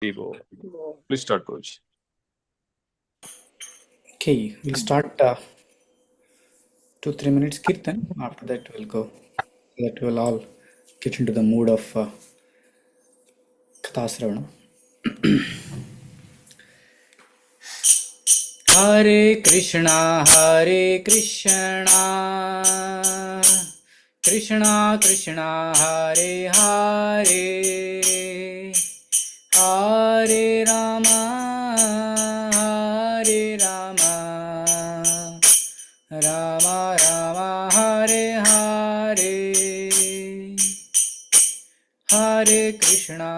Vivo. Please start, coach. Okay, we'll start 2-3 minutes kirtan. After that, we'll go. So that we'll all get into the mood of Kathasravana. Hare Krishna, Krishna Krishna, Hare Hare, Hare Rama, Hare Rama, Rama Rama, Hare Hare, Hare Krishna,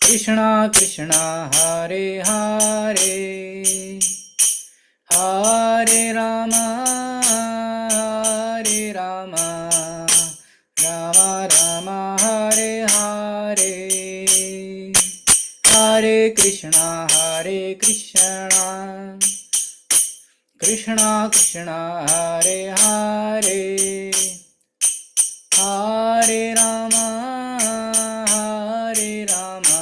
Krishna Krishna, Hare Hare, Hare Rama, Hare Rama, Rama Rama, Hare Hare, Hare Krishna, Krishna Krishna, Hare Hare, Hare Rama, Hare Rama,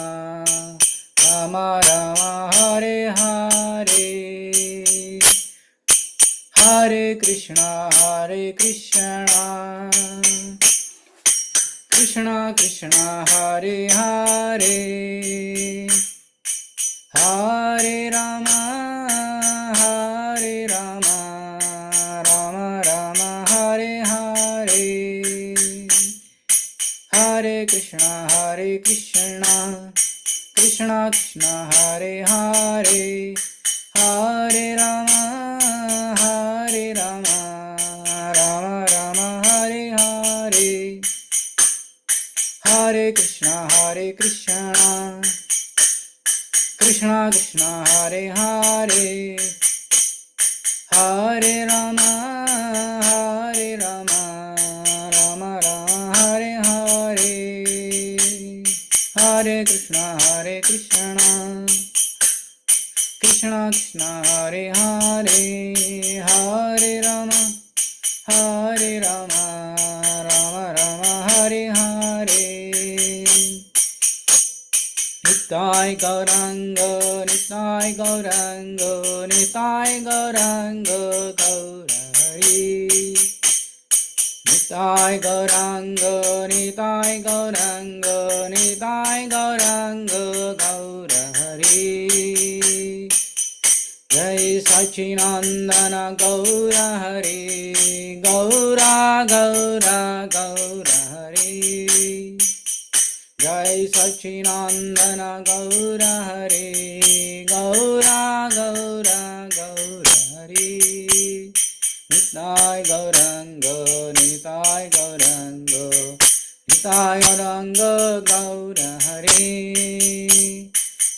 Rama Rama, Hare Hare, Hare Krishna, Krishna Krishna, Hare Hare, Hare Rama, Hare Rama, Rama Rama, Hare Hare, Hare Krishna, Krishna Krishna, Hare Hare, Hare Rama, Hare Rama, Rama Rama, Hare Hare, Hare Krishna, Krishna Krishna, Hare Hare, Hare Rama, Hare Rama, Rama Rama, Hare Hare, Hare Krishna, Krishna Krishna, Hare Hare, Hare Rama, Hare Rama, Rama Rama, Hare Hare, Nitai Gauranga, Nitai Gauranga, Nitai Gauranga, Gaurari, Nitai Gauranga, Nitai Gauranga, Nitai Gauranga, Gaurari, Jai Sachinandana Gaura Hari, Gaura Gaura Gaura Hari, Jai Sachinandana Gaura Hari, Gaura Gaura Gaura Hari, Nitai Gauranga, Nitai Gauranga, Nitai Gauranga Gaura Hari,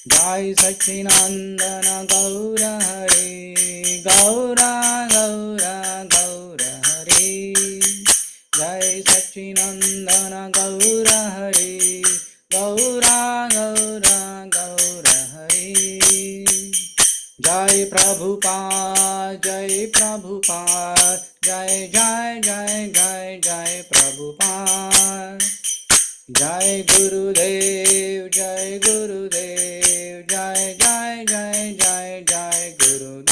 Jai Sachinandana Gaura Hari, Gaura Gaura Gaura Hari, Jai Sachinandana Gaura Hari, Gaura Gaura Gaura Hari, Jai Prabhupada, Jai Prabhupada, Jai Jai Jai Jai Jai Prabhupada, Jai Gurudev, Jai Gurudev, Jai Jai Jai Jai Jai Gurudev.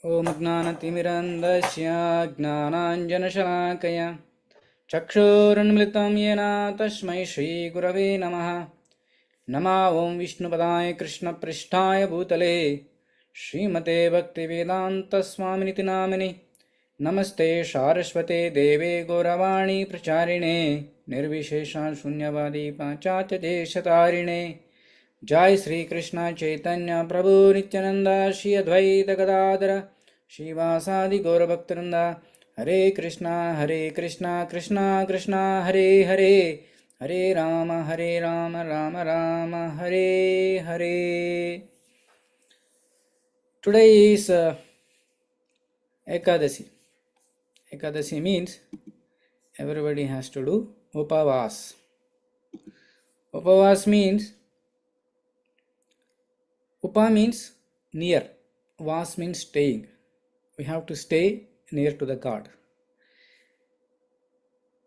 Om Gnanatimirandasya Gnananjanashalakaya Chakshuranmritam Yena Tasmai Shri Gurave Namaha. Nama Om Vishnupadaya Krishna Prishtaya Bhutale Srimate Bhaktivedanta Swaminiti Namini Namaste Saraswate Deve Gauravani Pracharine Nirvishesha Shunyavadi Panchacya Deshatarine Jai Sri Krishna Chaitanya Prabhu Nityananda Shri Advaita Gadadara Shivasadi Gaura Bhaktaranda Hare Krishna Krishna Krishna Hare Hare Hare Rama Rama Rama Hare Hare. Today is Ekadasi. Ekadasi means everybody has to do Upavas. Upavas means Upa near, Vas means staying. We have to stay near to the God.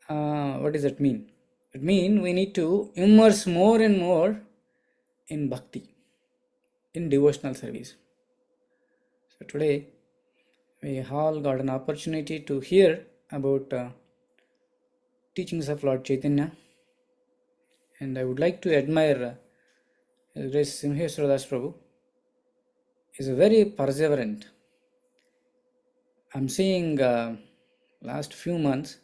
What does that mean? It means we need to immerse more and more in bhakti, in devotional service. So today we all got an opportunity to hear about teachings of Lord Chaitanya, and I would like to admire His Grace Simheswara Das Prabhu. Is very perseverant. I'm seeing last few months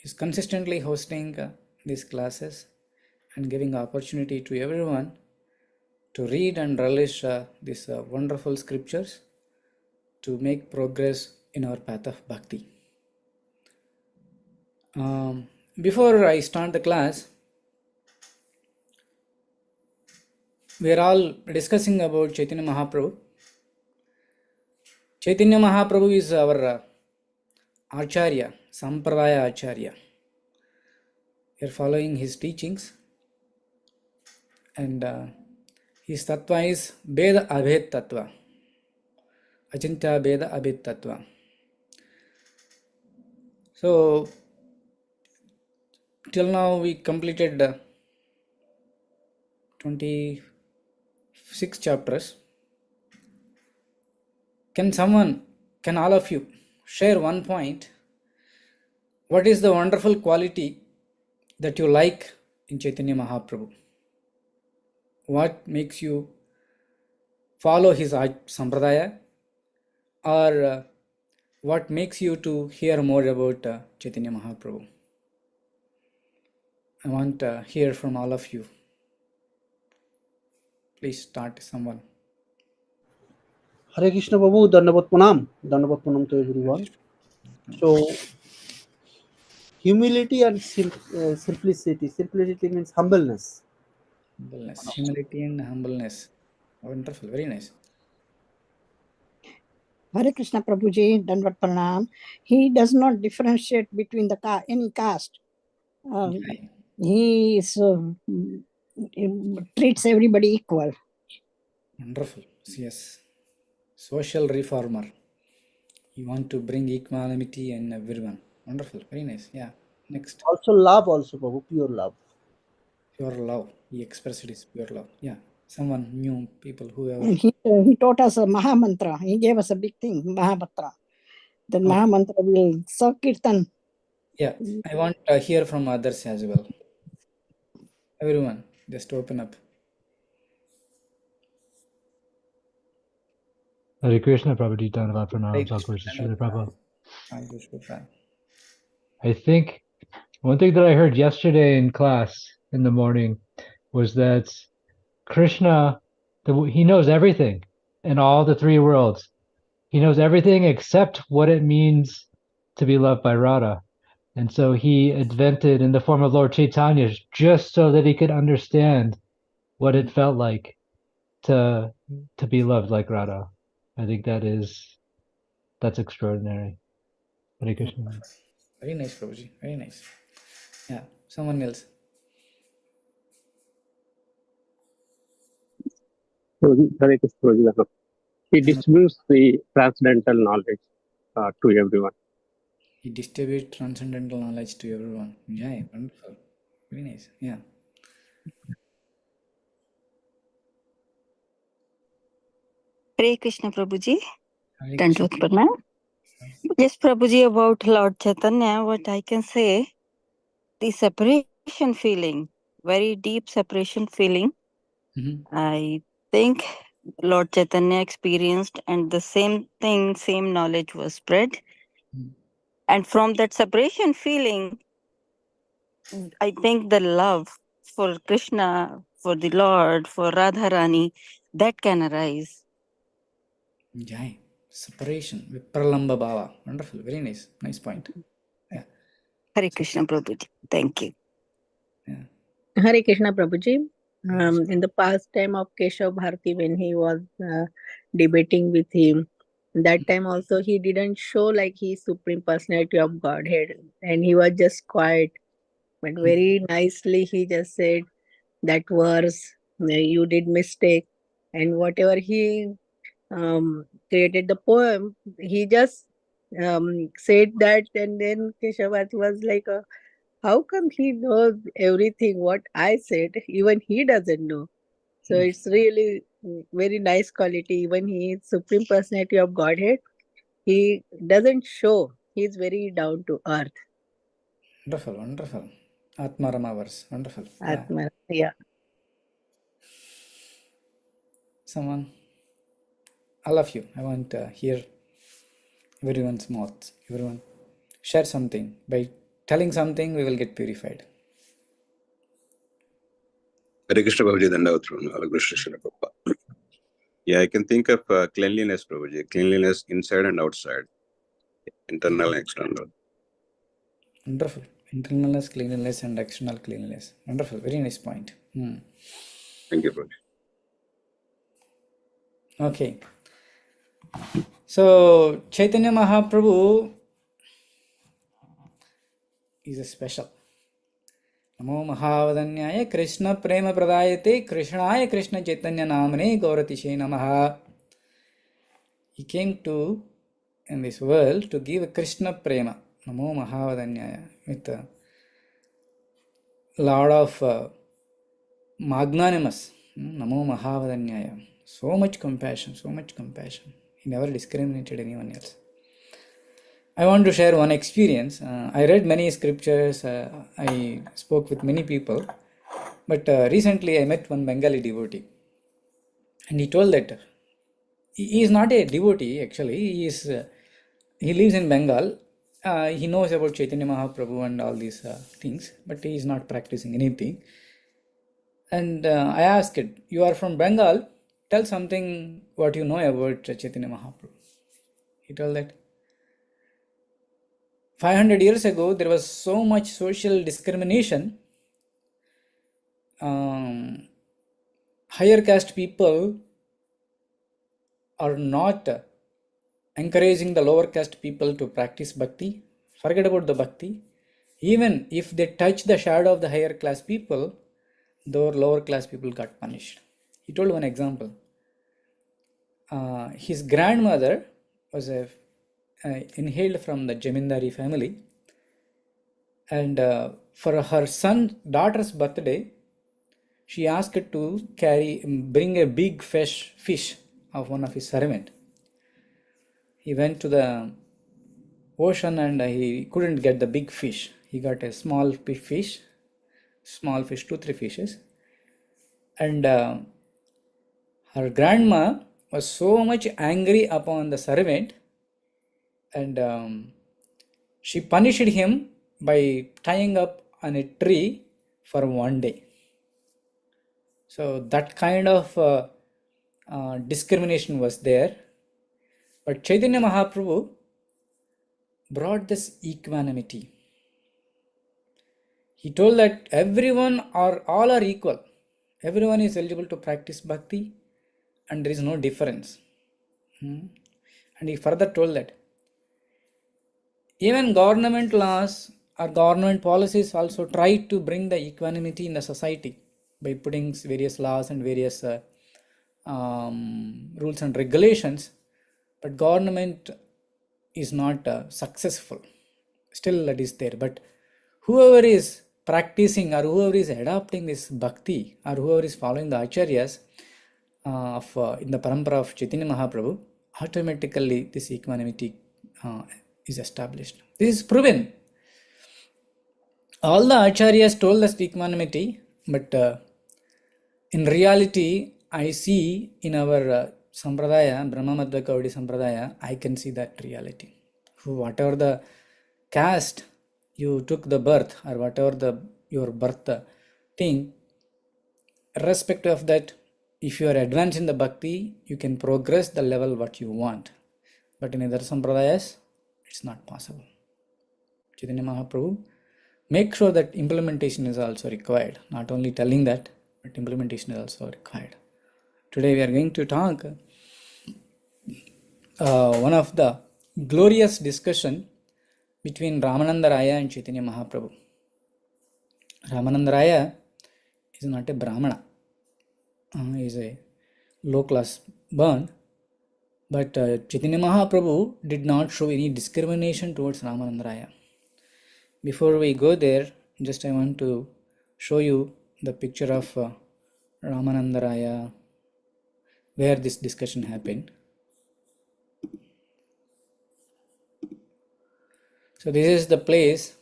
is consistently hosting these classes and giving opportunity to everyone to read and relish these wonderful scriptures to make progress in our path of bhakti. Before I start the class, we are all discussing about Chaitanya Mahaprabhu. Chaitanya Mahaprabhu is our Acharya, Sampradaya Acharya. We are following his teachings, and his tattva is Veda Abhed Tattva, Achintya Veda Abhed Tattva. So, till now we completed 26 chapters. Can all of you share one point? What is the wonderful quality that you like in Chaitanya Mahaprabhu? What makes you follow his sampradaya, or what makes you to hear more about Chaitanya Mahaprabhu? I want to hear from all of you. Please start, someone. Hare Krishna Prabhu, Dandavat Pranam to everyone. So, humility and simplicity. Simplicity means humbleness. Humbleness, humility and humbleness. Wonderful, very nice. Hare Krishna Prabhuji, Dandavat Pranam. He does not differentiate between any caste. He treats everybody equal. Wonderful, yes. Social reformer. You want to bring equanimity in everyone. Wonderful, very nice. Yeah. Next. Also love, Prabhu, pure love. Pure love. He expressed it as pure love. Yeah. Someone new people who have. He taught us a Mahamantra. He gave us a big thing, Mahamantra. The Mahamantra will Sakirtan. Yeah, I want to hear from others as well. Everyone, just open up. Hare Krishna Prabhuji, Dandavat Pranam, Srila Prabhupada. I think one thing that I heard yesterday in class in the morning was that Krishna, he knows everything in all the three worlds. He knows everything except what it means to be loved by Radha. And so he invented in the form of Lord Chaitanya just so that he could understand what it felt like to be loved like Radha. I think that's extraordinary. Hare Krishna. Very nice, Prabhuji. Very nice. Yeah, someone else. Hare Krishna. He distributes the transcendental knowledge to everyone. He distributes transcendental knowledge to everyone. Yeah, wonderful. Very nice. Yeah. Hare Krishna Prabhuji. Dandavat Pranam. Yes, Prabhuji, about Lord Chaitanya, what I can say, the separation feeling, very deep separation feeling, I think Lord Chaitanya experienced, and the same thing, same knowledge was spread. And from that separation feeling, I think the love for Krishna, for the Lord, for Radharani, that can arise. Jai. Separation. Vipralamba Bhava. Wonderful. Very nice. Nice point. Yeah. Hare Krishna Prabhuji. Thank you. Yeah. Hare Krishna Prabhuji. In the past time of Keshav Bharati, when he was debating with him, that time also he didn't show like he is Supreme Personality of Godhead, and he was just quiet. But very nicely he just said that verse, you did mistake, and whatever he created the poem, he just said that, and then Keshavat was like, how come he knows everything what I said? Even he doesn't know. So it's really very nice quality. Even he is Supreme Personality of Godhead. He doesn't show. He's very down to earth. Wonderful, wonderful. Atmarama verse, wonderful. Yeah. Atma, yeah. Someone, all of you, I want to hear everyone's mouth. Everyone, share something. By telling something, we will get purified. Hare Krishna Prabhuji, Dandavat Hare Krishna Srila Prabhupada. Yeah, I can think of cleanliness, Prabhuji. Cleanliness inside and outside, internal and external. Wonderful. Internal cleanliness and external cleanliness. Wonderful. Very nice point. Thank you, Prabhuji. Okay. So, Chaitanya Mahaprabhu is a special. Namo Mahavadanyaya Krishna Prema Pradayate Krishnaya Krishna Chaitanya Namane Gauratishe Namaha. He came to in this world to give Krishna Prema. Namo Mahavadanyaya. With a lot of magnanimous. Namo Mahavadanyaya. So much compassion, so much compassion. He never discriminated anyone else. I want to share one experience. I read many scriptures. I spoke with many people. But recently I met one Bengali devotee. And he told that he is not a devotee actually. He lives in Bengal. He knows about Chaitanya Mahaprabhu and all these things. But he is not practicing anything. And I asked, you are from Bengal? Tell something what you know about Chaitanya Mahaprabhu. He told that 500 years ago there was so much social discrimination. Higher caste people are not encouraging the lower caste people to practice bhakti. Forget about the bhakti. Even if they touch the shadow of the higher class people, the lower class people got punished. He told one example. His grandmother was inhaled from the Jamindari family, and for her daughter's birthday, she asked to bring a big fish of one of his servant. He went to the ocean and he couldn't get the big fish. He got a small fish, 2-3 fishes, and her grandma was so much angry upon the servant, and she punished him by tying up on a tree for one day. So that kind of discrimination was there. But Chaitanya Mahaprabhu brought this equanimity. He told that all are equal. Everyone is eligible to practice bhakti and there is no difference. And he further told that even government laws or government policies also try to bring the equanimity in the society by putting various laws and various rules and regulations, but government is not successful. Still that is there. But whoever is practicing or whoever is adopting this bhakti or whoever is following the acharyas in the parampara of Chaitanya Mahaprabhu, automatically this equanimity is established. This is proven. All the acharyas told us equanimity, but in reality, I see in our Sampradaya, Brahma Madhva Kaudi Sampradaya, I can see that reality. Whatever the caste you took the birth or whatever your birth thing, irrespective of that, if you are advanced in the bhakti, you can progress the level what you want. But in other Sampradayas, it's not possible. Chaitanya Mahaprabhu, make sure that implementation is also required. Not only telling that, but implementation is also required. Today we are going to talk one of the glorious discussion between Ramananda Raya and Chaitanya Mahaprabhu. Ramananda Raya is not a Brahmana. He is a low class born, But Chaitanya Mahaprabhu did not show any discrimination towards Ramananda Raya. Before we go there, just I want to show you the picture of Ramananda Raya where this discussion happened. So this is the place,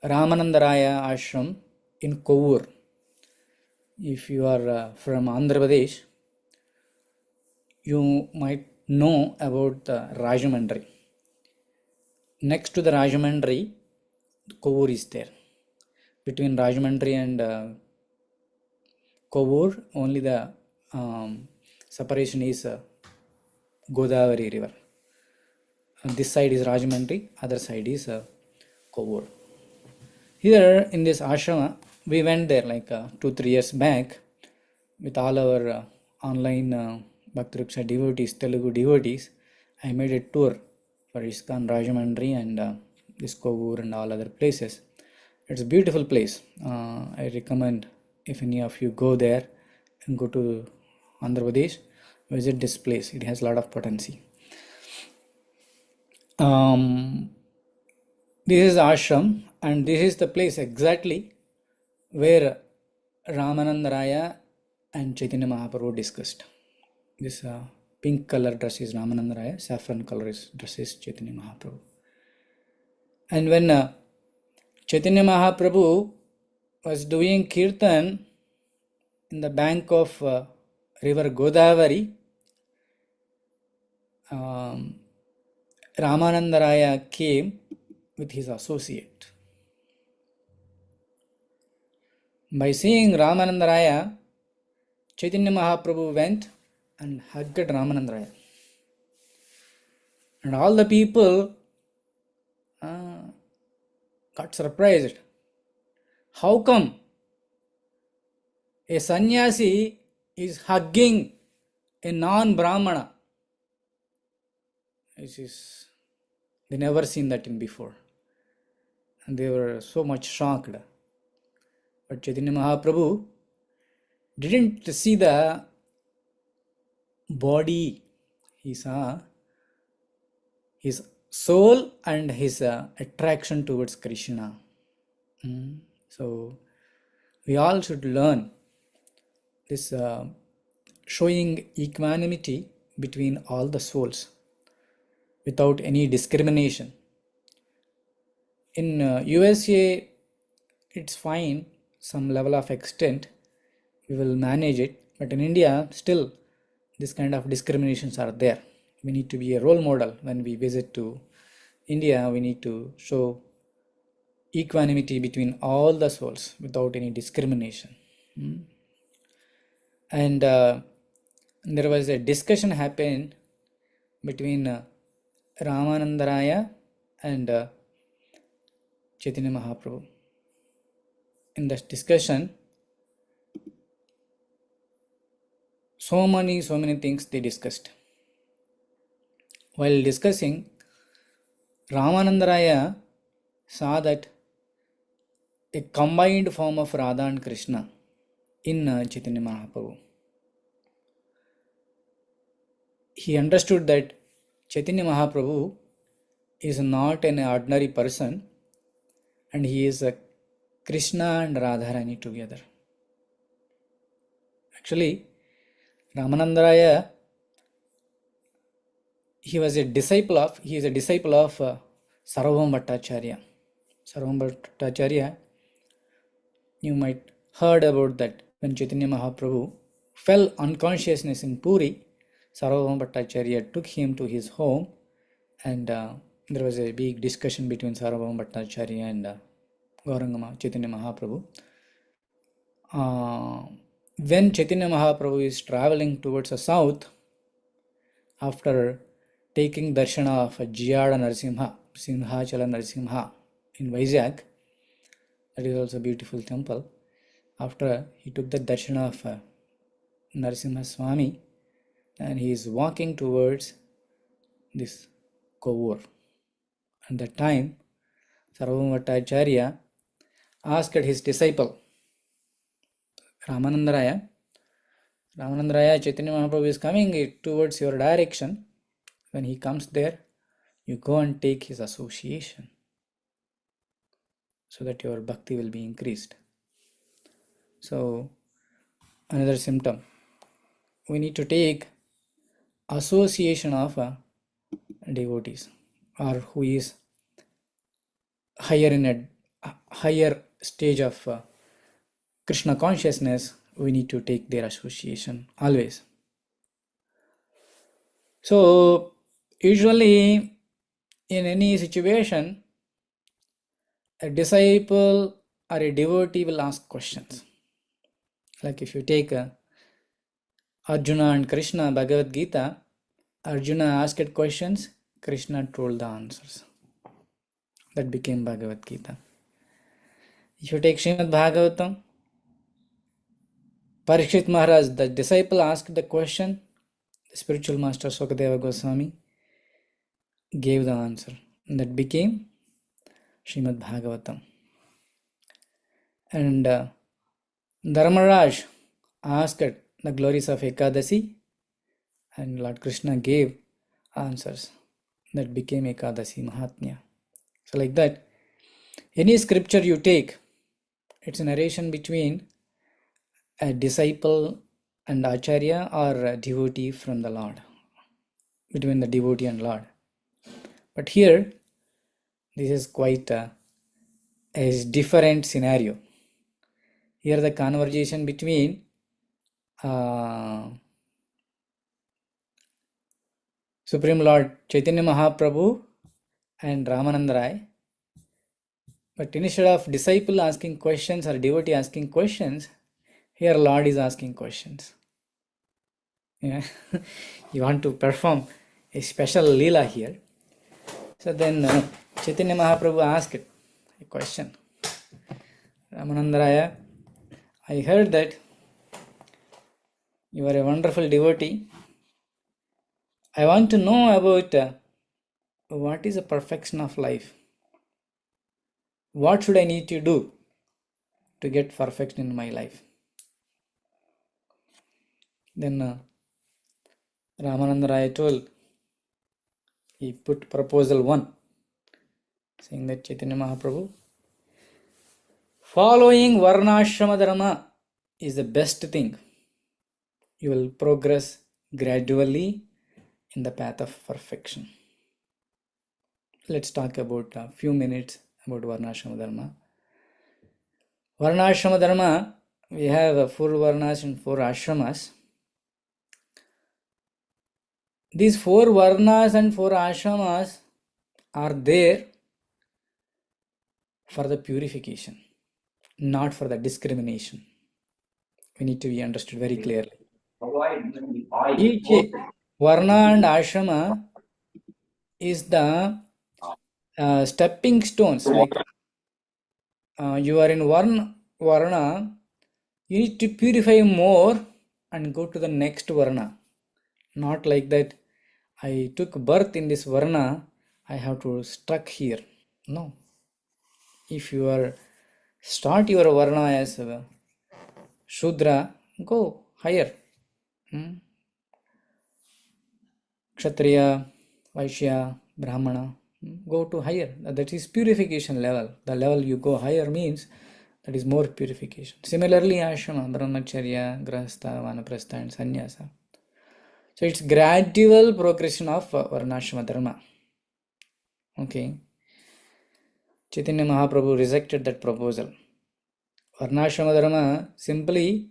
Ramananda Raya Ashram in Kovur. If you are from Andhra Pradesh, you might know about the Rajamandri. Next to the Rajamandri, Kovur is there. Between Rajamandri and Kovur, only the separation is Godavari river. This side is Rajamandri, other side is Kovur. Here in this ashrama, we went there like 2-3 years back with all our online Bhakti Riksha devotees, Telugu devotees. I made a tour for ISKCON Rajamandri and this Kovur and all other places. It's a beautiful place. I recommend if any of you go there and go to Andhra Pradesh, visit this place. It has a lot of potency. This is ashram and this is the place exactly where Ramananda Raya and Chaitanya Mahaprabhu discussed. This pink color dress is Ramananda Raya, saffron color dress is Chaitanya Mahaprabhu. And when Chaitanya Mahaprabhu was doing kirtan in the bank of river Godavari, Ramananda Raya came with his associate. By seeing Ramananda Raya, Chaitanya Mahaprabhu went and hugged Ramananda Raya. And all the people got surprised. How come a sannyasi is hugging a non-Brahmana? They never seen that in before. And they were so much shocked. But Chaitanya Mahaprabhu didn't see the body. He saw his soul and his attraction towards Krishna. So we all should learn this showing equanimity between all the souls without any discrimination. In USA, it's fine, some level of extent, we will manage it. But in India, still, this kind of discriminations are there. We need to be a role model. When we visit to India, we need to show equanimity between all the souls without any discrimination. And there was a discussion happened between Ramananda Raya and Chaitanya Mahaprabhu. In that discussion, so many things they discussed. While discussing, Ramananda Raya saw that a combined form of Radha and Krishna in Chaitanya Mahaprabhu. He understood that Chaitanya Mahaprabhu is not an ordinary person and he is a Krishna and Radharani together. Actually, Ramananda Raya, he is a disciple of Sarvabhauma Bhattacharya. Sarvabhauma Bhattacharya, you might heard about that when Chaitanya Mahaprabhu fell unconsciousness in Puri, Sarvabhauma Bhattacharya took him to his home and there was a big discussion between Sarvabhauma Bhattacharya and Gauranga Chaitanya Mahaprabhu. When Chaitanya Mahaprabhu is traveling towards the south, after taking darshana of Jiyada Narasimha, Simhachala Narasimha in Vizag, that is also a beautiful temple. After he took the darshana of Narasimha Swami, and he is walking towards this Kovur. At that time, Sarvabhauma Bhattacharya asked his disciple, Ramananda Raya, Chaitanya Mahaprabhu is coming towards your direction. When he comes there, you go and take his association so that your bhakti will be increased. So another symptom, we need to take association of devotees or who is higher in a higher stage of Krishna consciousness. We need to take their association always. So usually in any situation, a disciple or a devotee will ask questions. Like if you take Arjuna and Krishna, Bhagavad Gita, Arjuna asked questions, Krishna told the answers. That became Bhagavad Gita. If you take Srimad Bhagavatam, Parikshit Maharaj, the disciple asked the question, the spiritual master Sukadeva Goswami gave the answer. And that became Srimad Bhagavatam. And Dharmaraj asked the glories of Ekadasi, and Lord Krishna gave answers. That became Ekadasi Mahatmya. So like that, any scripture you take, it's a narration between a disciple and Acharya or a devotee from the Lord, between the devotee and Lord. But here, this is quite a different scenario. Here the conversation between Supreme Lord Chaitanya Mahaprabhu and Ramananda Rai. But instead of disciple asking questions or devotee asking questions, here Lord is asking questions. Yeah. You want to perform a special Leela here. So then Chaitanya Mahaprabhu asked a question. Ramananda Raya, I heard that you are a wonderful devotee. I want to know about what is the perfection of life. What should I need to do to get perfection in my life? Then Ramananda Raya told, he put proposal 1, saying that Chaitanya Mahaprabhu, following Varnashrama Dharma is the best thing. You will progress gradually in the path of perfection. Let's talk about a few minutes about Varnashrama Dharma. Varnashrama Dharma, we have 4 Varnas and 4 Ashramas. These 4 Varnas and 4 Ashramas are there for the purification, not for the discrimination. We need to be understood very clearly. Each Varna and Ashrama is the stepping stones. Like you are in one Varna, you need to purify more and go to the next Varna. Not like that, I took birth in this Varna, I have to stuck here. No. If you are start your Varna as a Shudra, go higher. Kshatriya, Vaishya, Brahmana, go to higher. That is purification level. The level you go higher means that is more purification. Similarly, Ashrama, Brahmacharya, Grahastha, Vanaprastha and Sannyasa. So it's gradual progression of Varnashrama Dharma. Okay. Chaitanya Mahaprabhu rejected that proposal. Varnashrama Dharma simply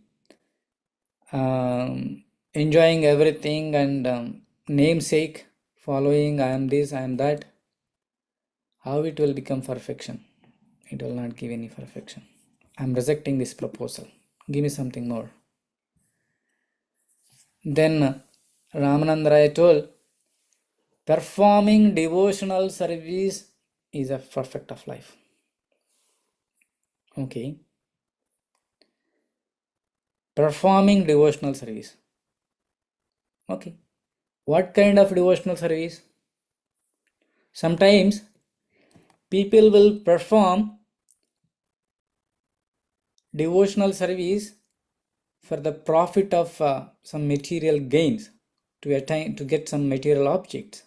enjoying everything and namesake, following I am this, I am that. How it will become perfection? It will not give any perfection. I am rejecting this proposal. Give me something more. Then Ramananda Raya told, performing devotional service is a perfect of life. Okay. Performing devotional service. Okay. What kind of devotional service? Sometimes people will perform devotional service for the profit of some material gains, to get some material objects.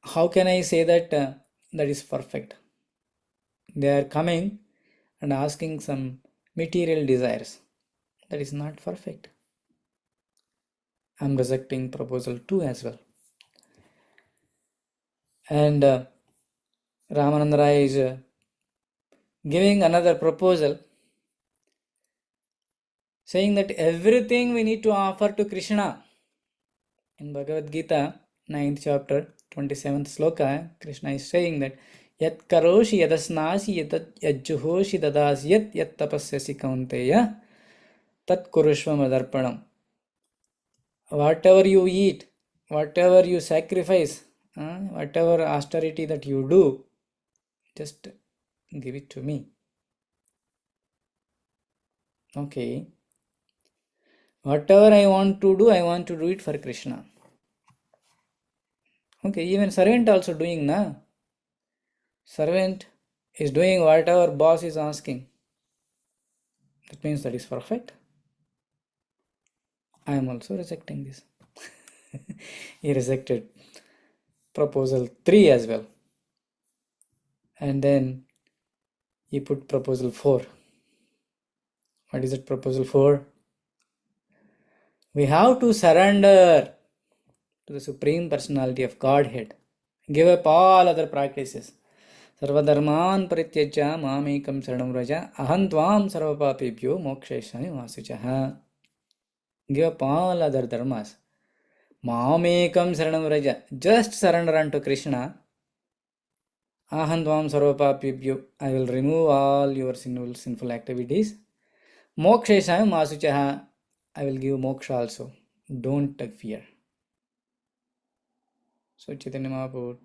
how can I say that that is perfect? They are coming and asking some material desires. That is not perfect. I am rejecting proposal 2 as well. And Ramananda Rai is giving another proposal, saying that everything we need to offer to Krishna. In Bhagavad Gita, 9th chapter, 27th sloka, Krishna is saying that Yat karoshi yadasnasi yajjuhoshi dadasi yat tapasyasi kaunteya tat kurushva madarpanam. Whatever you eat, whatever you sacrifice, whatever austerity that you do, just give it to me. Okay. Whatever I want to do it for Krishna. Okay, even servant also doing na. Servant is doing whatever boss is asking. That means that is perfect. I am also rejecting this. He rejected proposal 3 as well. And then he put proposal 4. What is it, proposal 4? We have to surrender to the Supreme Personality of Godhead. Give up all other practices. Sarvadharman parityajya mamekam saranam vraja aham tvam sarvapapebhyo mokshayasami vasuchaha. Give up all other dharmas. Mamekam saranam vraja. Just surrender unto Krishna. Aham tvam sarvapapebhyo. I will remove all your sinful activities. Mokshayasami vasuchaha. I will give moksha also. Don't fear. So Chaitanya Mahaprabhu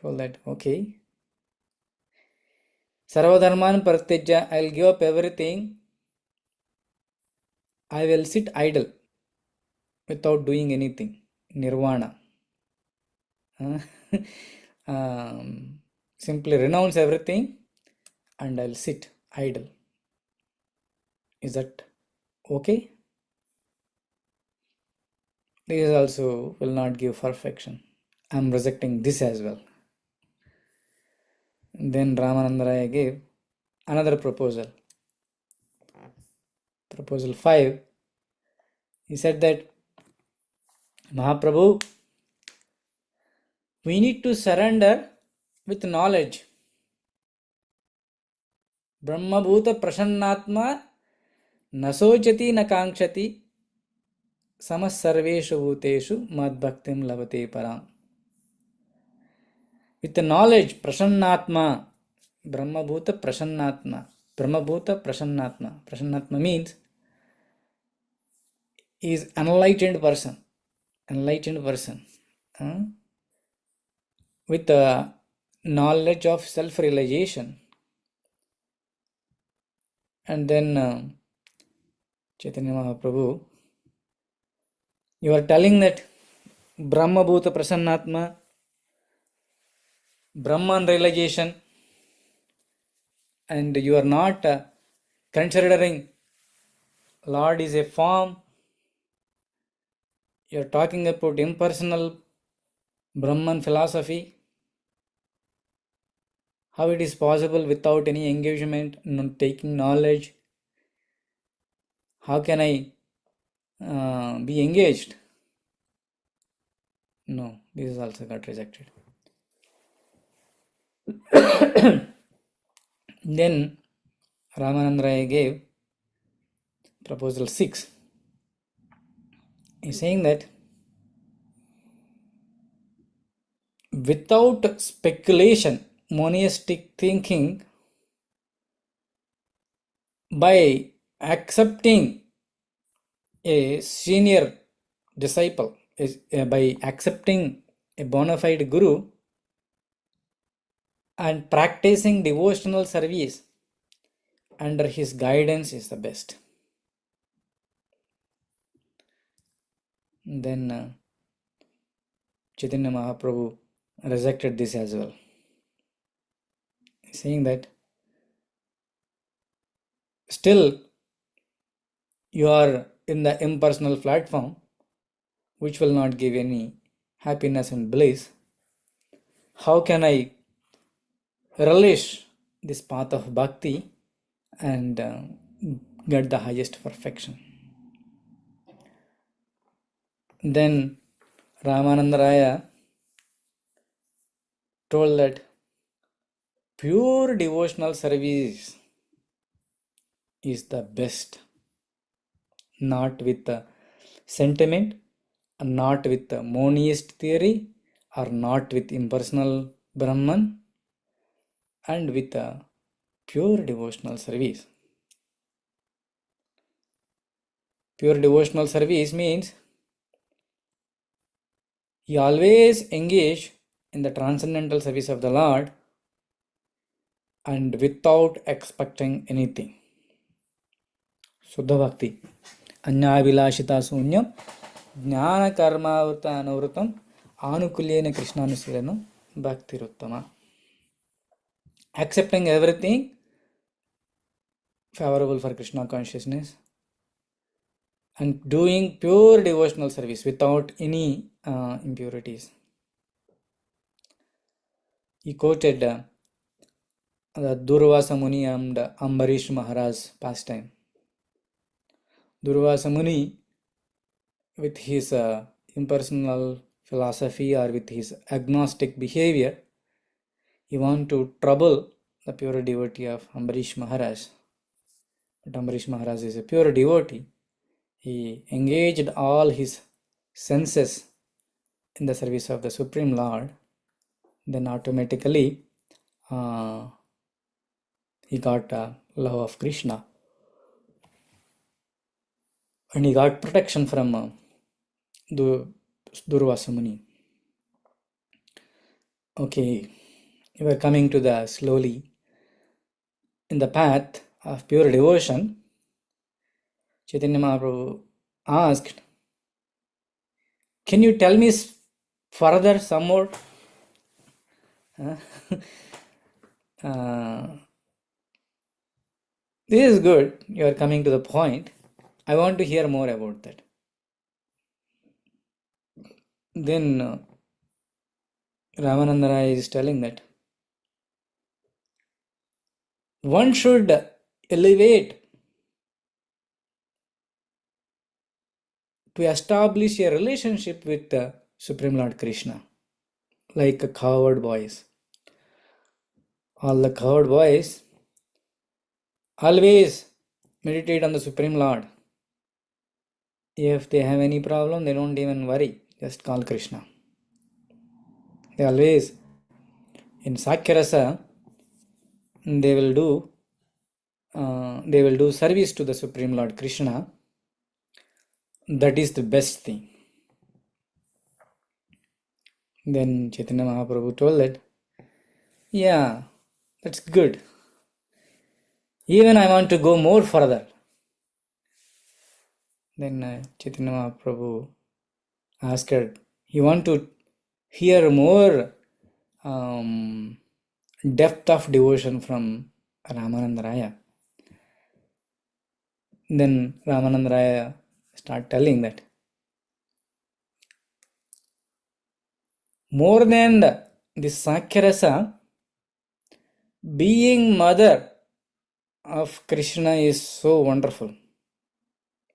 told that, okay. Sarvadharman parityajya, I will give up everything. I will sit idle without doing anything. Nirvana. Simply renounce everything and I'll sit idle. Is that okay? This also will not give perfection. I am rejecting this as well. Then Ramananda Rai gave another proposal. Proposal 5. He said that, Mahaprabhu, we need to surrender with knowledge. Brahma bhuta prasannatma nasochati nakankshati samas sarveshu bhuteshu mad bhaktim lavate param. With the knowledge, prasannatma, Brahma bhuta prasannatma. Brahma bhuta prasannatma. Prasannatma means he is enlightened person. Enlightened person. With the knowledge of self-realization. And then Chaitanya Mahaprabhu, you are telling that Brahma bhuta prasannatma, Brahman realization, and you are not considering Lord is a form. You are talking about impersonal Brahman philosophy. How it is possible without any engagement, not taking knowledge? How can I be engaged? No, this is also got rejected. Then Ramananda Rai gave proposal 6. He is saying that without speculation, monistic thinking, by accepting a senior disciple, by accepting a bona fide guru and practicing devotional service under his guidance is the best. Then Chaitanya Mahaprabhu rejected this as well, saying that still you are in the impersonal platform which will not give any happiness and bliss. how can I relish this path of bhakti and get the highest perfection. Then Ramananda Raya told that pure devotional service is the best, not with the sentiment, not with the monist theory, or not with impersonal Brahman, and with a pure devotional service. Pure devotional service means he always engaged in the transcendental service of the Lord and without expecting anything. Suddha Bhakti. Anyavilashita sunyam jnana karmavruta anuvrutam anukulyena krishnanusirano bhaktiruttama. Accepting everything favorable for Krishna consciousness and doing pure devotional service without any impurities. He quoted the Durvasa Muni and Ambarish Maharaj's pastime. Durvasa Muni, with his impersonal philosophy or with his agnostic behavior, he wanted to trouble the pure devotee of Ambarish Maharaj. But Ambarish Maharaj is a pure devotee. He engaged all his senses in the service of the Supreme Lord. Then automatically he got love of Krishna. And he got protection from Durvasa Muni. Okay, we are coming to the slowly in the path of pure devotion. Chaitanya Mahaprabhu asked, can you tell me further some more? This is good. You are coming to the point. I want to hear more about that. Then Ramananda Raya is telling that one should elevate to establish a relationship with the Supreme Lord Krishna, like cowherd boys. All the cowherd boys always meditate on the Supreme Lord. If they have any problem, they don't even worry, just call Krishna. They always, in Sakyarasa, they will do service to the Supreme Lord Krishna. That is the best thing. Then Chaitanya Mahaprabhu told that, yeah, that's good. Even I want to go more further. Then Chaitanya Mahaprabhu asked, he want to hear more depth of devotion from Ramananda Raya. Then Ramananda Raya start telling that more than this Sakyarasa, being mother of Krishna is so wonderful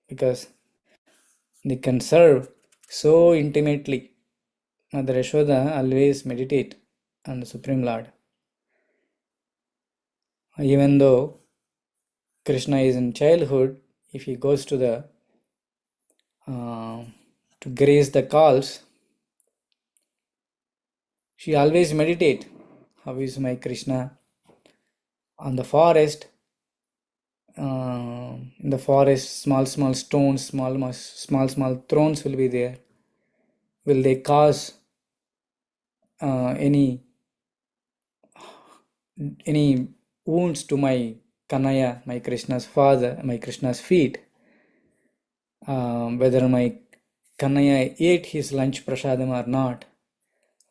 because they can serve so intimately. Mother Yashoda always meditate on the Supreme Lord. Even though Krishna is in childhood, if he goes to the to graze the cows, she always meditate. How is my Krishna on the forest? In the forest, small stones, small thrones will be there. Will they cause any wounds to my Kanaya, my Krishna's father, my Krishna's feet? Whether my Kanaya ate his lunch prasadam or not.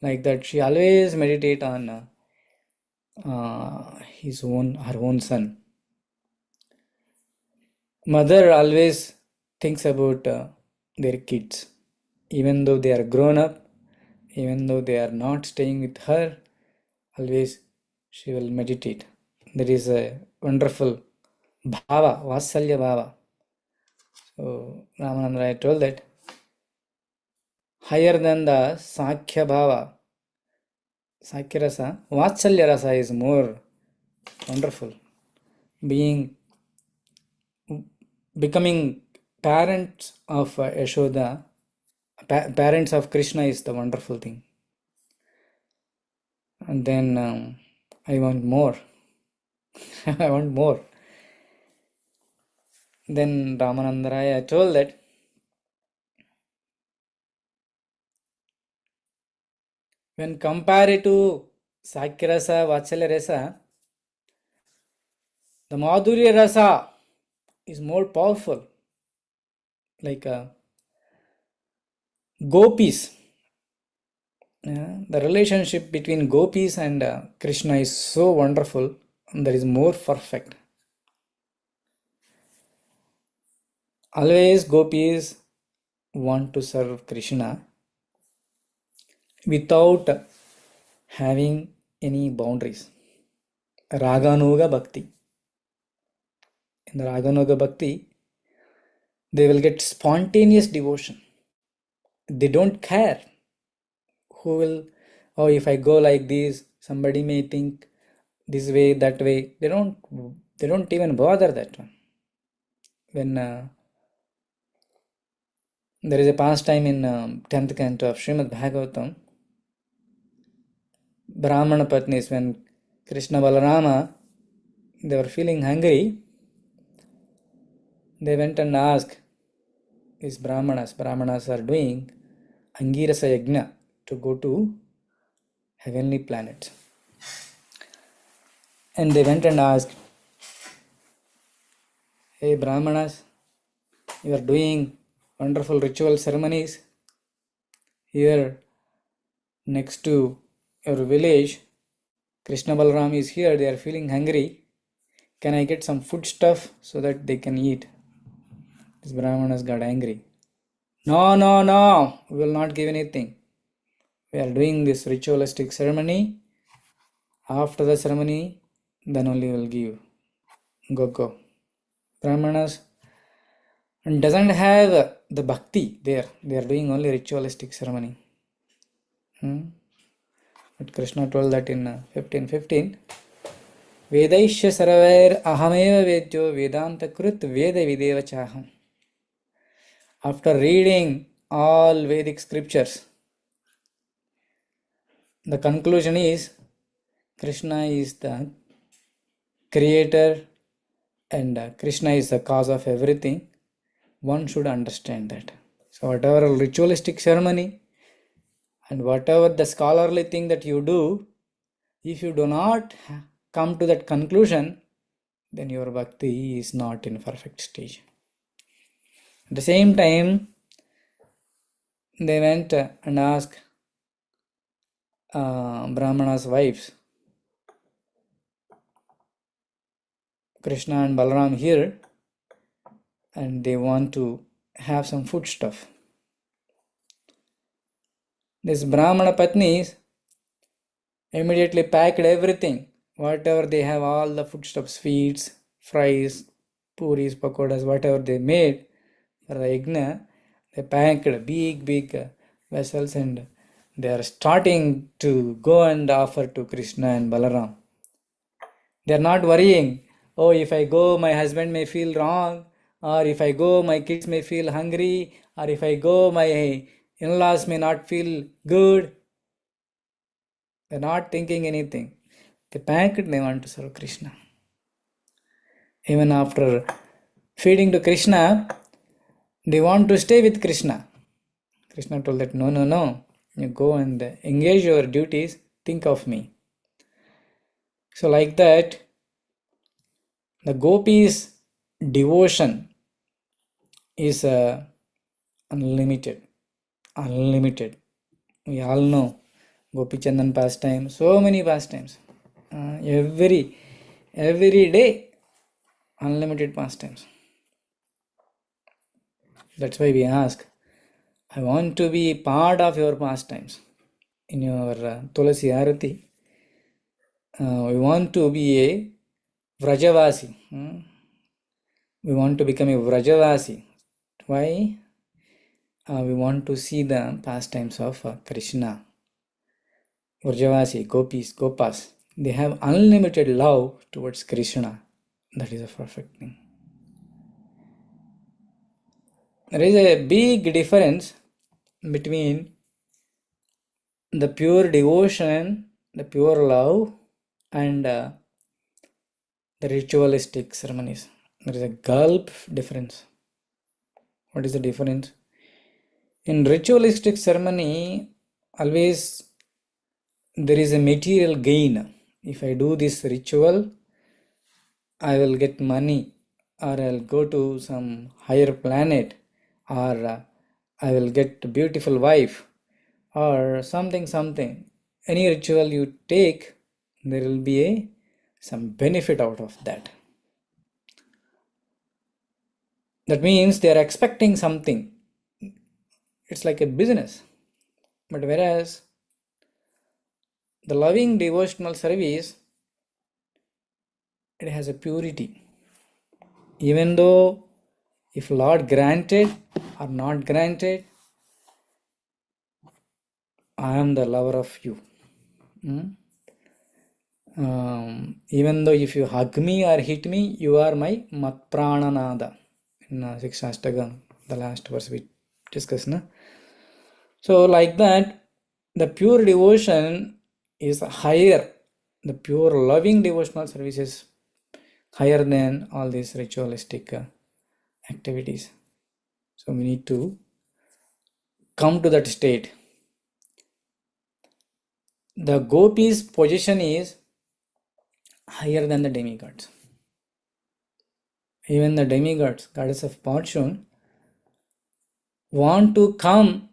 Like that, she always meditate on her own son. Mother always thinks about their kids, even though they are grown up, even though they are not staying with her, always she will meditate. There is a wonderful bhava, Vasalya bhava. So Ramananda Raya told that higher than the Sakhya bhava, Sakhya rasa, Vatsalya rasa is more wonderful. Becoming parents of Yashoda, parents of Krishna is the wonderful thing. And then I want more. I want more. Then Ramananda Raya told that when compared to Sakhya rasa, Vatsalya rasa, the Madhurya rasa is more powerful. Like gopis. The relationship between gopis and Krishna is so wonderful, and that is more perfect. Always gopis want to serve Krishna without having any boundaries. Raganuga Bhakti. In the Raganuga Bhakti, they will get spontaneous devotion. They don't care who will, oh, if I go like this, somebody may think this way, that way. They don't even bother that one. When there is a pastime in 10th canto of Srimad Bhagavatam, Brahmana Patnis, when Krishna Balarama, they were feeling hungry, they went and asked these Brahmanas are doing Angirasa Yajna to go to heavenly planet. And they went and asked, hey Brahmanas, you are doing wonderful ritual ceremonies here next to your village. Krishna Balaram is here, they are feeling hungry. Can I get some food stuff so that they can eat? These Brahmanas got angry. No, we will not give anything. We are doing this ritualistic ceremony. After the ceremony, then only we will give. Go. Brahmanas doesn't have the bhakti there. They are doing only ritualistic ceremony. But Krishna told that in 15:15. Vedaishya saravair ahameva vedyo vedanta krut veda videva chaham. After reading all Vedic scriptures, the conclusion is Krishna is the creator and Krishna is the cause of everything. One should understand that. So whatever ritualistic ceremony and whatever the scholarly thing that you do, if you do not come to that conclusion, then your bhakti is not in perfect stage. At the same time, they went and asked Brahmana's wives, Krishna and Balaram here, and they want to have some food stuff. This Brahmana Patnis immediately packed everything, whatever they have, all the foodstuffs, sweets, fries, puris, pakodas, whatever they made for the yajna, they packed big vessels and they are starting to go and offer to Krishna and Balaram. They are not worrying, oh, if I go, my husband may feel wrong, or if I go, my kids may feel hungry, or if I go, my in-laws may not feel good. They're not thinking anything. They packed, they want to serve Krishna. Even after feeding to Krishna, they want to stay with Krishna. Krishna told that, no. You go and engage your duties, think of me. So like that, the gopis' devotion is unlimited. We all know Gopi Chandan pastime, so many pastimes. Every day, unlimited pastimes. That's why we ask, I want to be part of your pastimes. In your Tulasi Arati, we want to be a Vrajavasi. We want to become a Vrajavasi. Why? We want to see the pastimes of Krishna. Vrajavasi, gopis, gopas, they have unlimited love towards Krishna. That is a perfect thing. There is a big difference between the pure devotion, the pure love, and the ritualistic ceremonies. There is a gulp difference. What is the difference? In ritualistic ceremony, always there is a material gain. If I do this ritual, I will get money, or I'll go to some higher planet, or I will get a beautiful wife, or something. Any ritual you take, there will be some benefit out of that. That means they are expecting something. It's like a business. But whereas the loving devotional service, it has a purity. Even though if Lord granted or not granted, I am the lover of you. Even though if you hug me or hit me, you are my mat prananada. In Sikshastakam, the last verse we discussed. So like that, the pure devotion is higher. The pure loving devotional service is higher than all these ritualistic activities. So we need to come to that state. The gopis' position is higher than the demigods. Even the demigods, goddess of fortune, want to come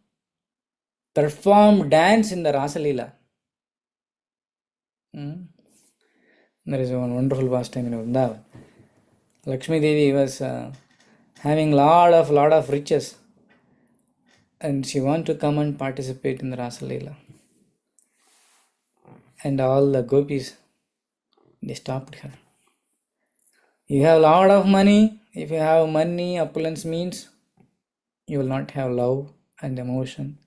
perform dance in the Rasa Leela. There is one wonderful pastime in Vrindavan. Lakshmi Devi was having lot of riches, and she want to come and participate in the Rasa Leela. And all the gopis, they stopped her. You have lot of money. If you have money, opulence means you will not have love and emotion.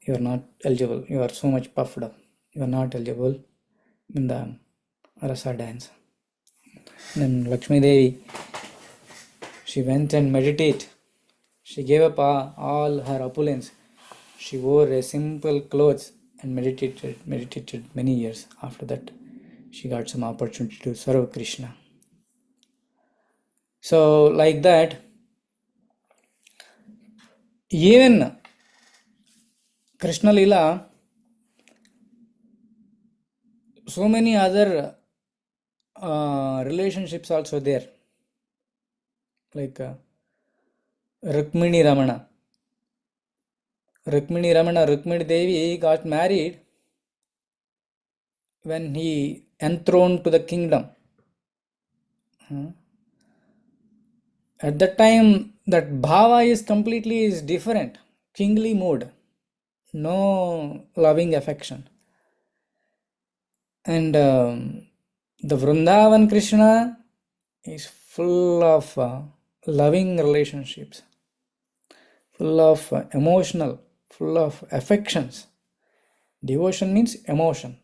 You are not eligible. You are so much puffed up. You are not eligible in the Rasa dance. Then Lakshmi Devi, she went and meditated. She gave up all her opulence. She wore a simple clothes and meditated many years. After that, she got some opportunity to serve Krishna. So like that, even Krishna Leela, so many other relationships also there, like Rukmini Ramana. Rukmini Devi got married when he enthroned to the kingdom. At that time, that bhava is completely different, kingly mood, no loving affection. And the Vrindavan Krishna is full of loving relationships, full of emotional, full of affections. Devotion means emotion.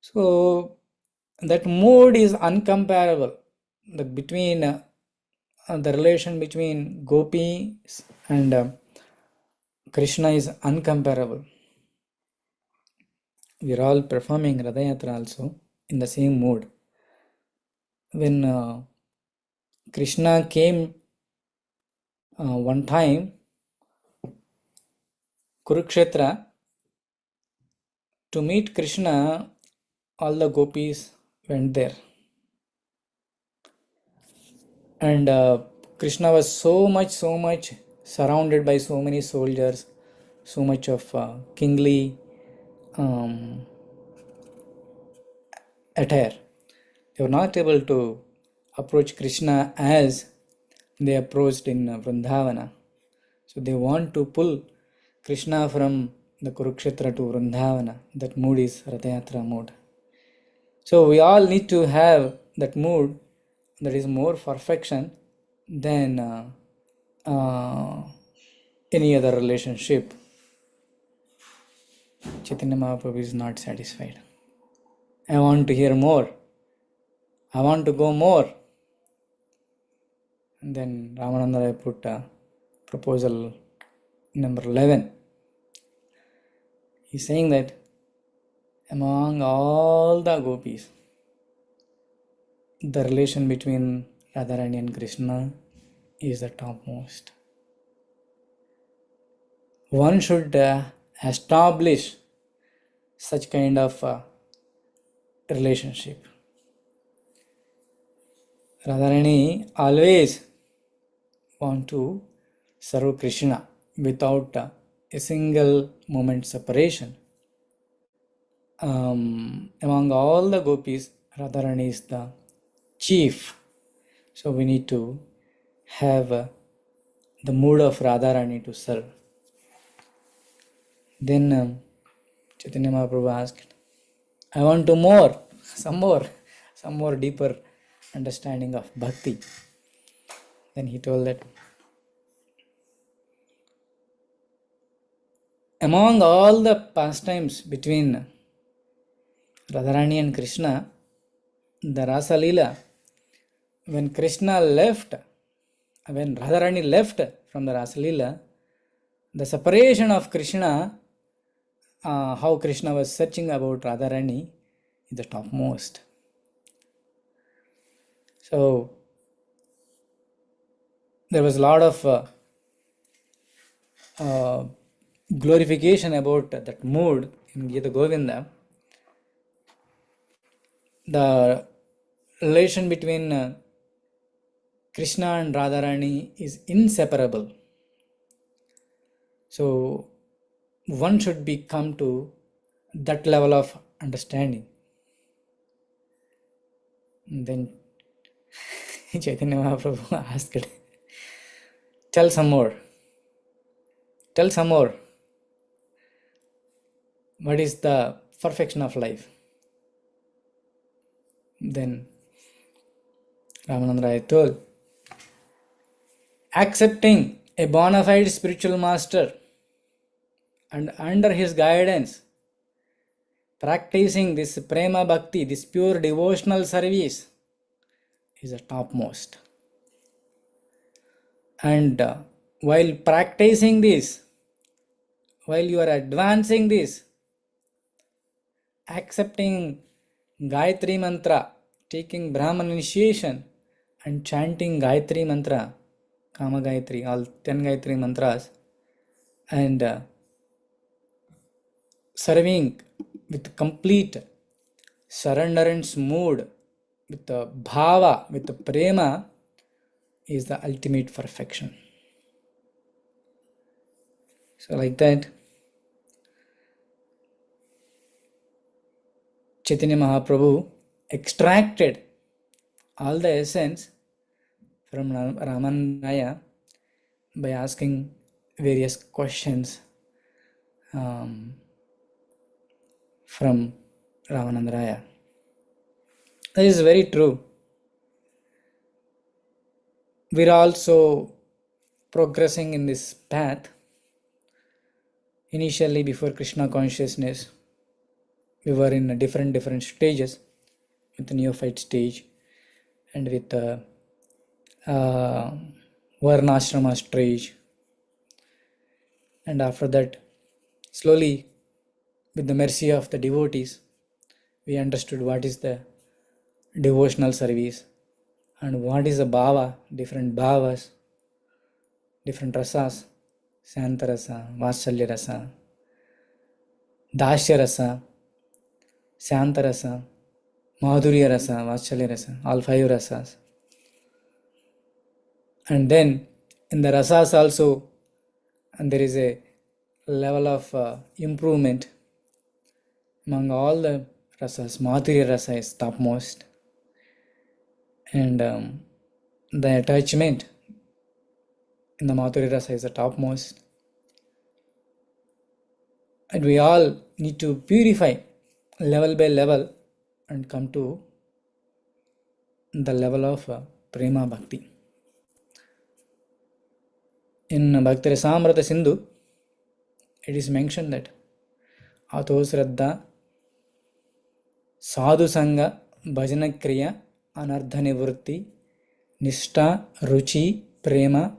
So that mood is uncomparable. Between the relation between gopis and Krishna is uncomparable. We are all performing Radhayatra also in the same mood. When Krishna came one time, Kurukshetra, to meet Krishna, all the gopis went there. And Krishna was so much surrounded by so many soldiers, so much of kingly attire. They were not able to approach Krishna as they approached in Vrindavana. So they want to pull Krishna from the Kurukshetra to Vrindavana, that mood is Rathayatra mood. So we all need to have that mood that is more perfection than any other relationship. Chaitanya Mahaprabhu is not satisfied. I want to hear more. I want to go more. And then Ramananda Rai put proposal number 11. He's saying that among all the gopis, the relation between Radharani and Krishna is the topmost. One should establish such kind of relationship. Radharani always want to serve Krishna without a single moment separation. Among all the gopis, Radharani is the chief. So we need to have the mood of Radharani to serve. Then Chaitanya Mahaprabhu asked, I want to more, some more deeper understanding of bhakti. Then he told that among all the pastimes between Radharani and Krishna, the Rasa Leela, when Radharani left from the Rasa Leela, the separation of Krishna, how Krishna was searching about Radharani, is the topmost. So there was a lot of glorification about that mood in Gita Govinda. The relation between Krishna and Radharani is inseparable. So one should come to that level of understanding. And then Chaitanya Mahaprabhu asked, tell some more. What is the perfection of life? Then Ramananda Rai told, accepting a bona fide spiritual master and under his guidance, practicing this prema bhakti, this pure devotional service, is the topmost. And while practicing this, while you are advancing this, accepting Gayatri mantra, taking Brahman initiation and chanting Gayatri mantra, Kama Gayatri, all 10 Gayatri mantras, and serving with complete surrenderance mood, with the bhava, with the prema, is the ultimate perfection. So like that, Chaitanya Mahaprabhu extracted all the essence from Ramananda Raya by asking various questions from Ramananda Raya. That is very true. We are also progressing in this path. Initially, before Krishna consciousness, we were in different stages, with the neophyte stage and with the Varnashrama stage. And after that, slowly, with the mercy of the devotees, we understood what is the devotional service and what is the bhava, different bhavas, different rasas, Santa rasa, Vatsalya rasa, Dasya rasa, Santa rasa, Madhurya rasa, Vatsalya rasa, all 5 rasas. And then in the rasas also, and there is a level of improvement. Among all the rasas, Madhurya rasa is topmost. And the attachment in the Madhurya rasa is the topmost. And we all need to purify level by level and come to the level of prema bhakti. In Bhakti Rasamrita Sindhu, it is mentioned that Ato Sraddha Sadhu Sangha Bhajana Kriya Anardha Nivrutti Nishta Ruchi Prema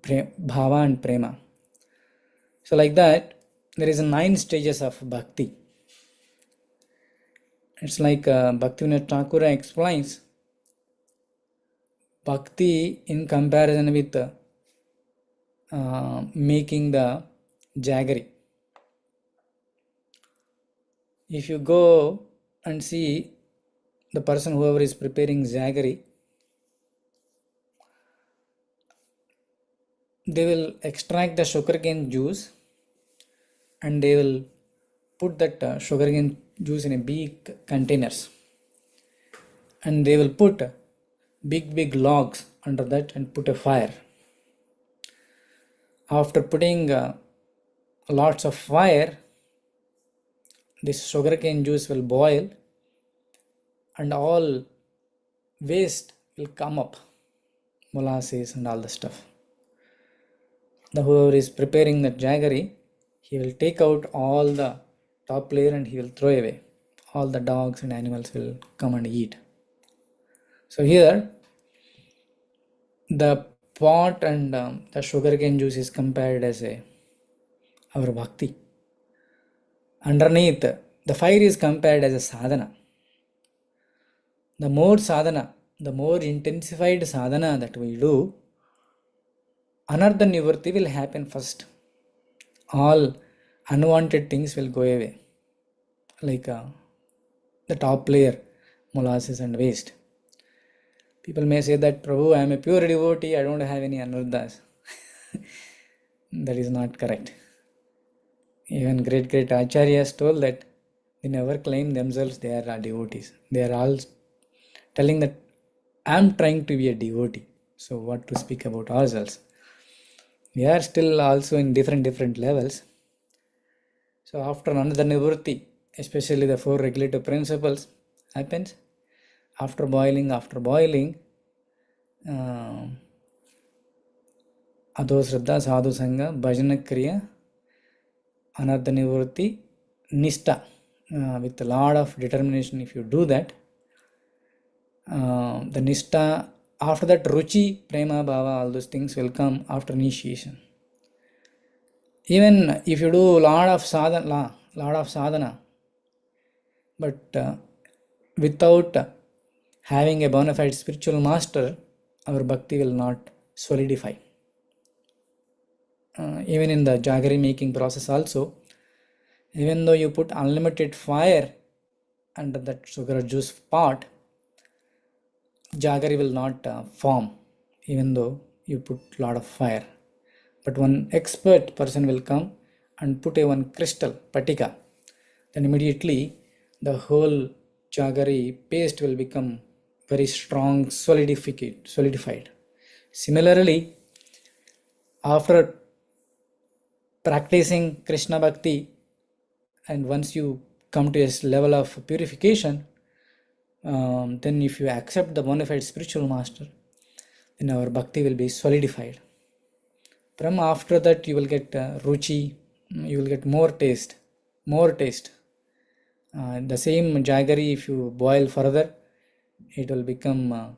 Bhava and Prema. So like that, there is 9 stages of bhakti. It's like Bhaktivinoda Thakur explains bhakti in comparison with making the jaggery. If you go and see the person whoever is preparing jaggery, they will extract the sugarcane juice and they will put that sugarcane juice in a big containers, and they will put big logs under that and put a fire. After putting lots of fire, this sugarcane juice will boil and all waste will come up, molasses and all the stuff. The whoever is preparing the jaggery, he will take out all the top layer and he will throw away. All the dogs and animals will come and eat. So here the pot and the sugarcane juice is compared as our bhakti. Underneath, the fire is compared as a sadhana. The more sadhana, the more intensified sadhana that we do, anartha nivritti will happen first. All unwanted things will go away, like the top layer, molasses and waste. People may say that, Prabhu, I am a pure devotee, I don't have any anarthas. That is not correct. Even great acharyas told that they never claim themselves they are devotees. They are all telling that I am trying to be a devotee. So what to speak about ourselves? We are still also in different levels. So after another nivritti, especially the 4 regulative principles happens, after boiling, Adho Shraddha Sadhu Sangha Bhajana Kriya Anartha Nivritti Nishta, with a lot of determination. If you do that, the Nishta, after that Ruchi, Prema, Bhava, all those things will come after initiation. Even if you do lot of sadhana, but without having a bona fide spiritual master, our bhakti will not solidify. Even in the jaggery making process also, even though you put unlimited fire under that sugar juice pot, jaggery will not form, even though you put lot of fire. But one expert person will come and put a one crystal, patika, then immediately the whole jaggery paste will become very strong, solidified. Similarly, after practicing Krishna Bhakti, and once you come to a level of purification, then if you accept the bona fide spiritual master, then our bhakti will be solidified. From after that, you will get ruchi, you will get more taste. The same jaggery, if you boil further, it will become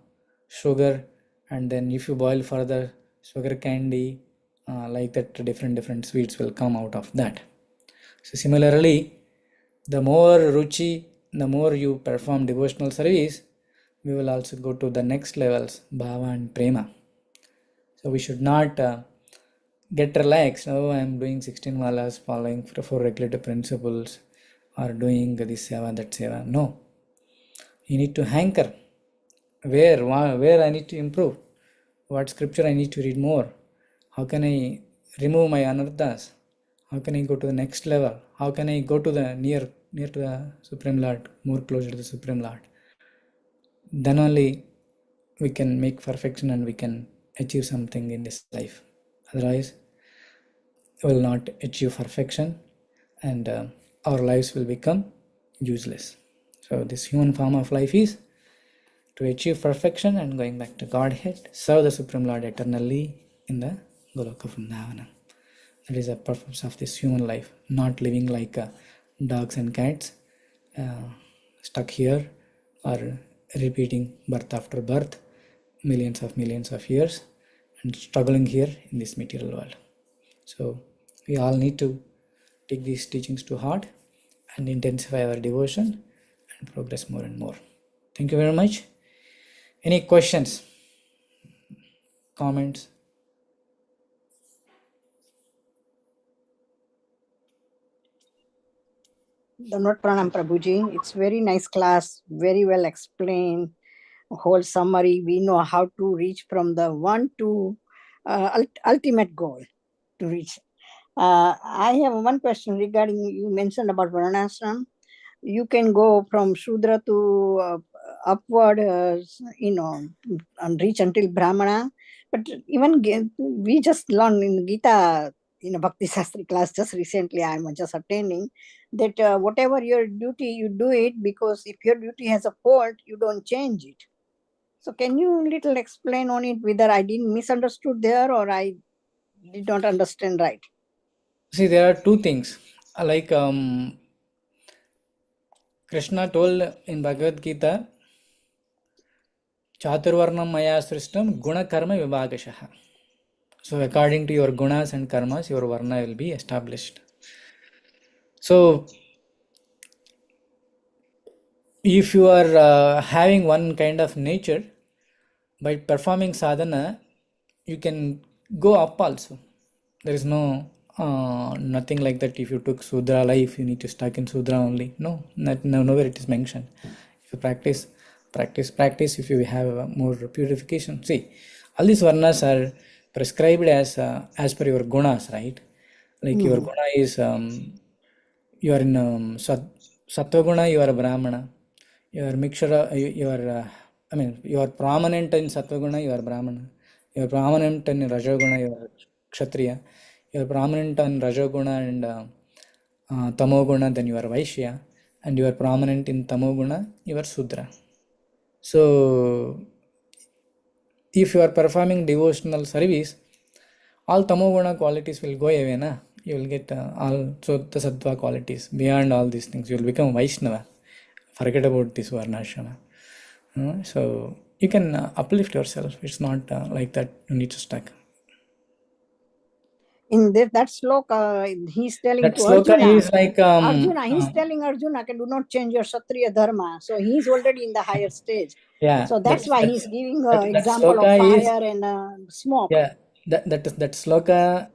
sugar, and then if you boil further, sugar candy, like that, different sweets will come out of that. So similarly, the more ruchi, the more you perform devotional service, we will also go to the next levels, bhava and prema. So we should not get relaxed. Oh, I am doing 16 malas, following 4 regulative principles, or doing this seva, that seva. No. You need to hanker. Where I need to improve? What scripture I need to read more? How can I remove my anarthas? How can I go to the next level? How can I go to the near to the Supreme Lord, more closer to the Supreme Lord? Then only we can make perfection and we can achieve something in this life. Otherwise, we will not achieve perfection. and our lives will become useless. So this human form of life is to achieve perfection and going back to Godhead, serve the Supreme Lord eternally in the Goloka Vrindavana. That is the purpose of this human life, not living like dogs and cats, stuck here or repeating birth after birth, millions of years, and struggling here in this material world. So we all need to take these teachings to heart and intensify our devotion and progress more and more. Thank you very much. Any questions, comments? Dandavat Pranam Prabhuji. It's very nice class, very well explained. Whole summary. We know how to reach from the one to ultimate goal to reach. I have one question regarding, you mentioned about Varnashram. You can go from Shudra to upward, and reach until Brahmana. But even we just learned in Gita, in a Bhakti Sastri class just recently, I'm just attending, that whatever your duty, you do it, because if your duty has a fault, you don't change it. So can you little explain on it, whether I didn't misunderstood there or I did not understand right? See, there are two things. Like Krishna told in Bhagavad Gita, Chaturvarnam maya srishtam guna karma vibhagashaha. So according to your gunas and karmas, your varna will be established. So if you are having one kind of nature, by performing sadhana, you can go up also. There is no nothing like that. If you took Sudra life, you need to stuck in Sudra only. No, nowhere it is mentioned. If you practice, if you have more purification. See, all these varnas are prescribed as per your gunas, right? Like your guna is you are in sattva guna, you are a brahmana. You are mixture. You are you are prominent in sattva guna, you are brahmana. You are prominent in rajoguna, you are kshatriya. You are prominent in rajoguna and tamoguna, then you are vaishya. And you are prominent in tamoguna, you are sudra. So if you are performing devotional service, all tamoguna qualities will go away, na? You will get all Sutta Sattva qualities. Beyond all these things, you will become Vaishnava. Forget about this Varnashrama. So you can uplift yourself. It's not like that you need to stuck. In that sloka, he's telling That to sloka Arjuna. is like Arjuna, he's telling Arjuna, do not change your Kshatriya dharma. So he's already in the higher stage. yeah. So that's why he's giving that example of sloka fire is, and smoke. yeah. That sloka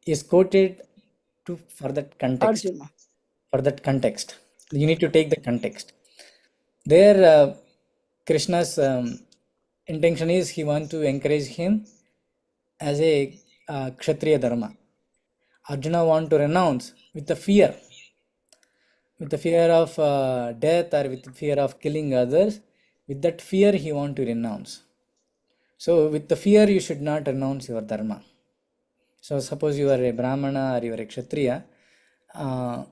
is quoted for that context. Arjuna. For that context, you need to take the context. There, Krishna's intention is he wants to encourage him as a Kshatriya dharma. Arjuna want to renounce with the fear of death or with the fear of killing others. With that fear, he want to renounce. So with the fear, you should not renounce your dharma. So suppose you are a Brahmana or you are a Kshatriya,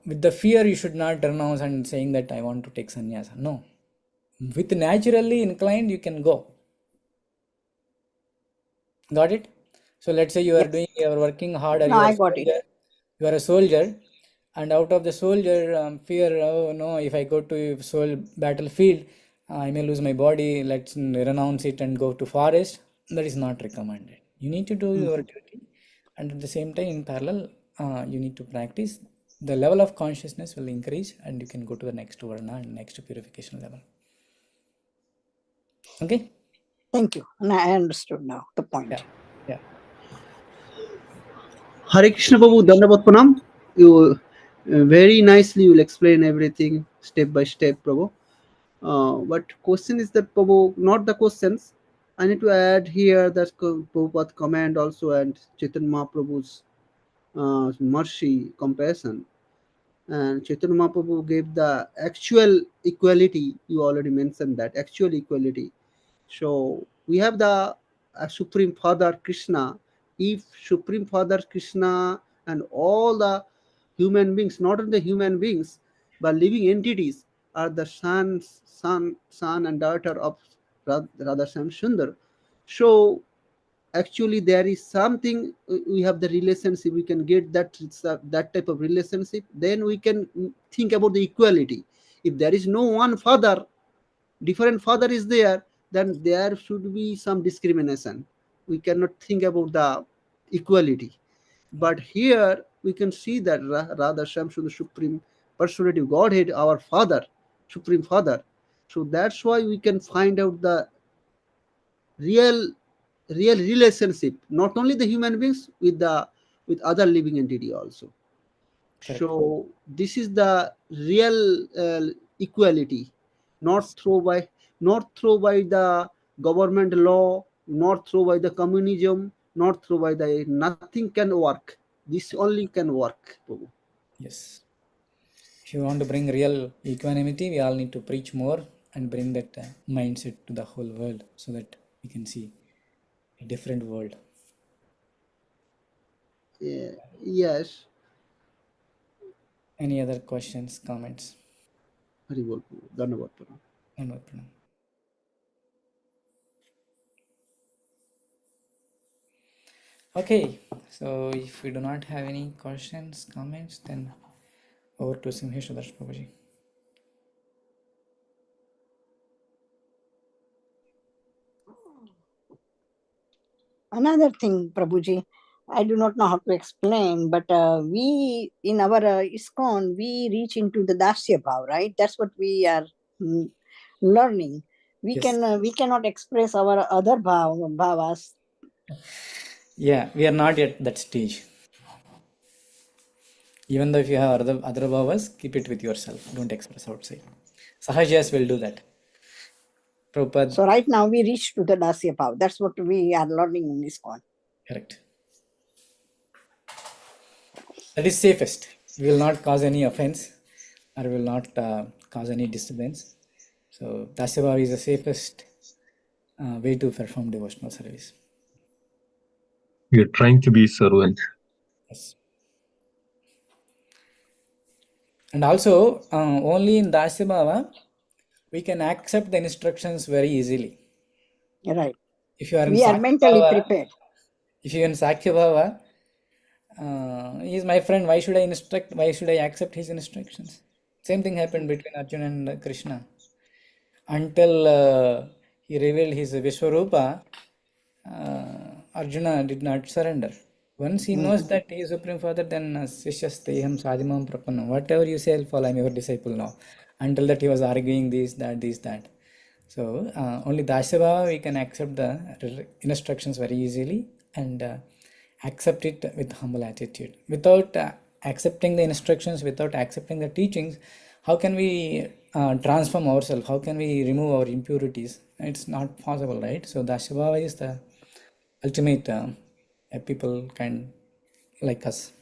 with the fear, you should not renounce and saying that I want to take sannyasa. No. With naturally inclined, you can go. Got it? So let's say you are working hard, or No, I got it. You are a soldier, and out of the soldier fear, oh no, if I go to battlefield, I may lose my body. Let's renounce it and go to forest. That is not recommended. You need to do your duty, and at the same time, in parallel, you need to practice. The level of consciousness will increase, and you can go to the next varna and next purification level. Okay. Thank you. And I understood now the point. Yeah. Hare Krishna Babu, Dandavat Pranam. You very nicely will explain everything step by step, Prabhu. But question is that, Prabhu, not the questions. I need to add here that Prabhupada comment also and Chaitanya Mahaprabhu's mercy, compassion. And Chaitanya Mahaprabhu gave the actual equality. You already mentioned that actual equality. So we have the Supreme Father Krishna. If Supreme Father Krishna and all the human beings, not only human beings, but living entities are the son and daughter of Radhashyam Sundar. So actually there is something, we have the relationship, we can get that type of relationship, then we can think about the equality. If there is no one father, different father is there, then there should be some discrimination. We cannot think about the equality. But here we can see that Radha Shamsu, the supreme personality of Godhead, our father, supreme father. So that's why we can find out the real relationship, not only the human beings, with other living entity also. Correct. So this is the real equality, not through by the government law, not through by the communism, not through by the nothing can work. This only can work. Prabhu. Yes. If you want to bring real equanimity, we all need to preach more and bring that mindset to the whole world so that we can see a different world. Yeah, yes. Any other questions, comments? Hari bol, Prabhu. Dhanyavad, Prabhu. Dhanyavad, Pranam. Okay, so if we do not have any questions, comments, then over to Simheshwar Prabhuji. Another thing, Prabhuji, I do not know how to explain, but we, in our ISKCON, we reach into the Dasya Bhav, right? That's what we are learning. We Yes. we cannot express our other bhavas. Yeah, we are not yet that stage. Even though if you have other bhavas, keep it with yourself. Don't express outside. Sahajas will do that. Prabhupada. So right now we reach to the Dasya Bhav. That's what we are learning in ISKCON. Correct. That is safest. We will not cause any offense or will not cause any disturbance. So Dasya Bhav is the safest way to perform devotional service. You're trying to be servant. Yes. And also, only in Dasya Bhava, we can accept the instructions very easily. Right. If you are we are mentally prepared. If you are in Sakya Bhava, he is my friend, why should I instruct? Why should I accept his instructions? Same thing happened between Arjuna and Krishna. Until he revealed his Vishwarupa, Arjuna did not surrender. Once he knows that he is Supreme Father, then Sishyasteham Sadimam Prapanam. Whatever you say, I'll follow. I'm your disciple now. Until that, he was arguing this, that. So, only Dasya Bhava, we can accept the instructions very easily and accept it with humble attitude. Without accepting the instructions, without accepting the teachings, how can we transform ourselves? How can we remove our impurities? It's not possible, right? So Dasya Bhava is the ultimate people can like us,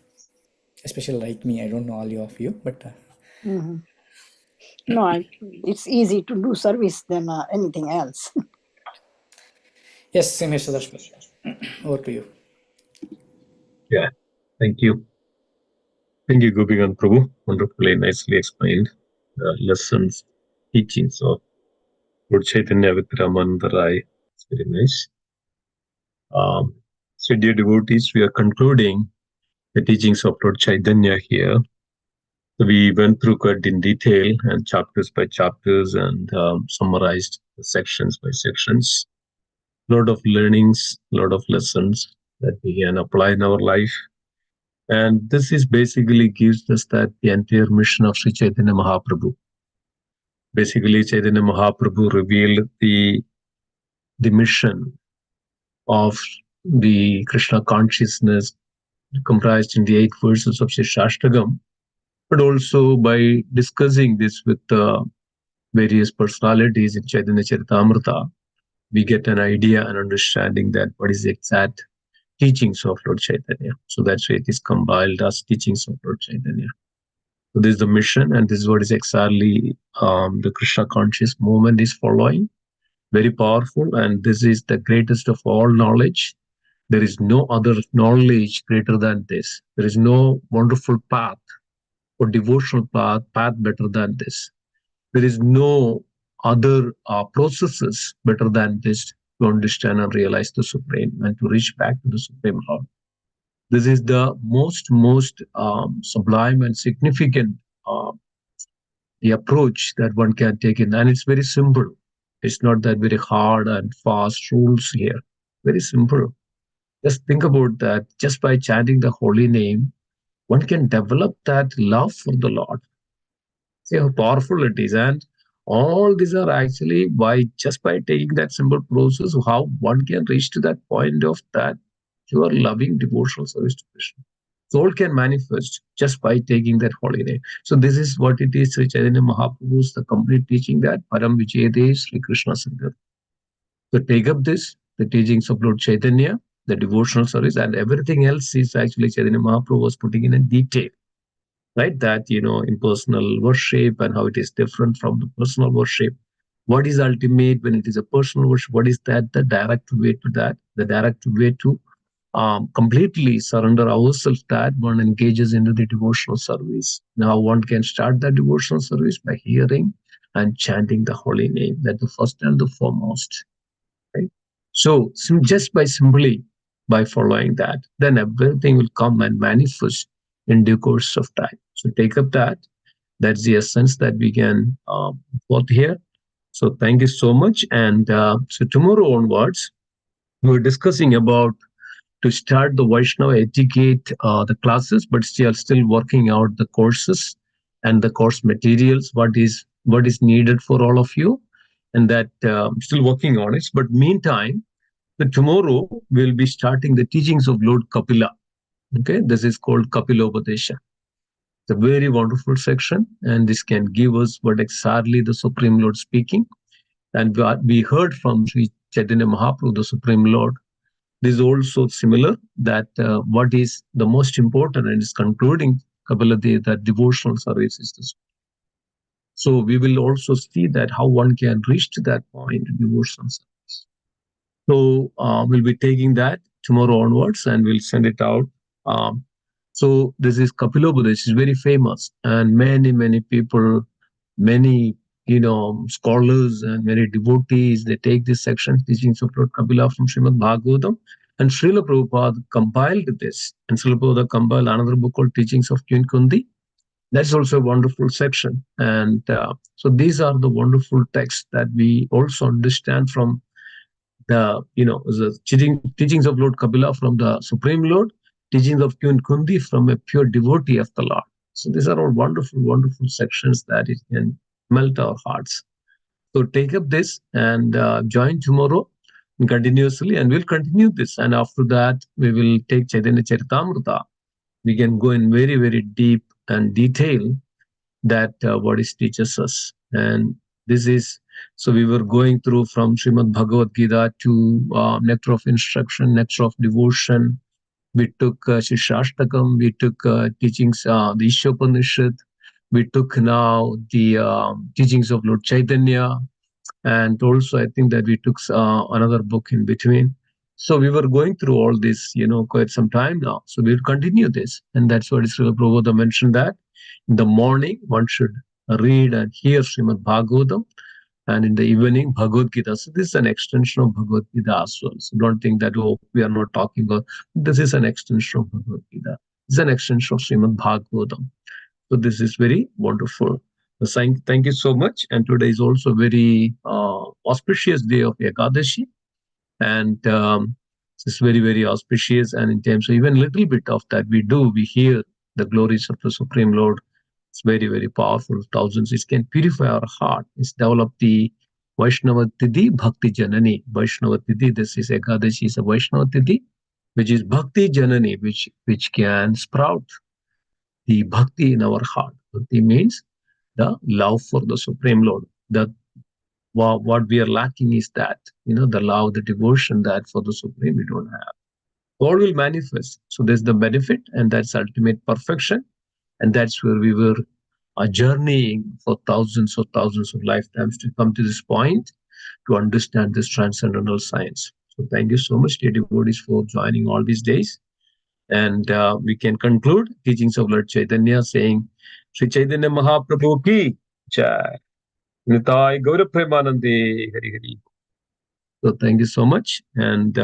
especially like me. I don't know all of you, but no, it's easy to do service than anything else. Yes, Simheshwar, over to you. Yeah, thank you. Thank you, Gopikanta Prabhu. Wonderfully, nicely explained the lessons, teachings of Lord Chaitanya with Ramananda Rai. It's very nice. So, dear devotees, we are concluding the teachings of Lord Chaitanya here. So we went through quite in detail and chapters by chapters and summarized the sections by sections. A lot of learnings, a lot of lessons that we can apply in our life. And this is basically gives us that the entire mission of Sri Chaitanya Mahaprabhu. Basically, Chaitanya Mahaprabhu revealed the mission of the Krishna consciousness comprised in the 8 verses of Sri Shashtagam, but also by discussing this with various personalities in Chaitanya Charitamrita, we get an idea and understanding that what is the exact teachings of Lord Chaitanya. So that's why it is compiled as teachings of Lord Chaitanya. So this is the mission, and this is what is exactly the Krishna conscious movement is following. Very powerful, and this is the greatest of all knowledge. There is no other knowledge greater than this. There is no wonderful path or devotional path better than this. There is no other processes better than this to understand and realize the Supreme and to reach back to the Supreme Lord. This is the most sublime and significant the approach that one can take in, and it's very simple. It's not that very hard and fast rules here. Very simple. Just think about that. Just by chanting the holy name, one can develop that love for the Lord. See how powerful it is. And all these are actually just by taking that simple process, how one can reach to that point of that you are loving devotional service to Krishna. Soul can manifest just by taking that holy name. So this is what it is, Sri Chaitanya Mahaprabhu's the complete teaching that Param Vijayade Sri Krishna Sangha. So take up this, the teachings of Lord Chaitanya, the devotional service, and everything else is actually Chaitanya Mahaprabhu was putting in detail. Right, that impersonal worship and how it is different from the personal worship. What is ultimate when it is a personal worship? What is that? The direct way to that, the direct way to completely surrender ourselves, that one engages into the devotional service. Now one can start that devotional service by hearing and chanting the holy name. That's the first and the foremost. Right? So just simply by following that, then everything will come and manifest in due course of time. So take up that. That's the essence that we can put here. So thank you so much. And so tomorrow onwards, we're discussing about to start the Vaishnava etiquette, the classes, but still working out the courses and the course materials, what is needed for all of you, and that still working on it. But meantime, tomorrow we'll be starting the teachings of Lord Kapila. Okay, this is called Kapilopatesha. It's a very wonderful section, and this can give us what exactly the Supreme Lord speaking. And we heard from Sri Chaitanya Mahaprabhu, the Supreme Lord. This is also similar, that what is the most important, and is concluding Kapilade, that devotional service is this. So we will also see that how one can reach to that point, devotional service. So we'll be taking that tomorrow onwards, and we'll send it out. So this is Kapilopadash, is very famous, and many people, many scholars and many devotees, they take this section, teachings of Lord Kapila from Srimad Bhagavatam, and Srila Prabhupada compiled this, and Srila Prabhupada compiled another book called Teachings of Queen Kundi. That's also a wonderful section. And so these are the wonderful texts that we also understand from the teachings of Lord Kapila from the Supreme Lord, teachings of Queen Kundi from a pure devotee of the Lord. So these are all wonderful sections that it can melt our hearts. So take up this and join tomorrow continuously, and we'll continue this. And after that, we will take Chaitanya Charitamrita. We can go in very deep and detail that what it teaches us. And this is, so we were going through from Srimad Bhagavad Gita to Nectar of Instruction, Nectar of Devotion. We took Shishashtakam, we took teachings, the Ishopanishad. We took now the teachings of Lord Chaitanya, and also I think that we took another book in between. So we were going through all this, quite some time now. So we'll continue this, and that's what Srila Prabhupada mentioned, that in the morning one should read and hear Srimad Bhagavatam, and in the evening Bhagavad Gita. So this is an extension of Bhagavad Gita as well. So don't think that we are not talking about. This is an extension of Bhagavad Gita. It's an extension of Srimad Bhagavatam. So this is very wonderful. Thank you so much. And today is also a very auspicious day of Ekadashi. And it's very auspicious. And in terms of even a little bit of that we hear the glories of the Supreme Lord. It's very powerful. Thousands. It can purify our heart. It's developed the Vaishnava Tidhi Bhakti Janani. Vaishnava Tidhi, this is Ekadashi, is a Vaishnava Tidhi, which is Bhakti Janani, which can sprout the bhakti in our heart. Bhakti means the love for the Supreme Lord. What we are lacking is that, the love, the devotion that for the Supreme we don't have. God will manifest. So there's the benefit, and that's ultimate perfection. And that's where we were journeying for thousands of lifetimes to come to this point, to understand this transcendental science. So thank you so much, dear devotees, for joining all these days. And we can conclude teachings of Lord Chaitanya saying, Sri Chaitanya Mahaprabhu ki jai. Nitai Gaura Premanande Hari Hari. So thank you so much. And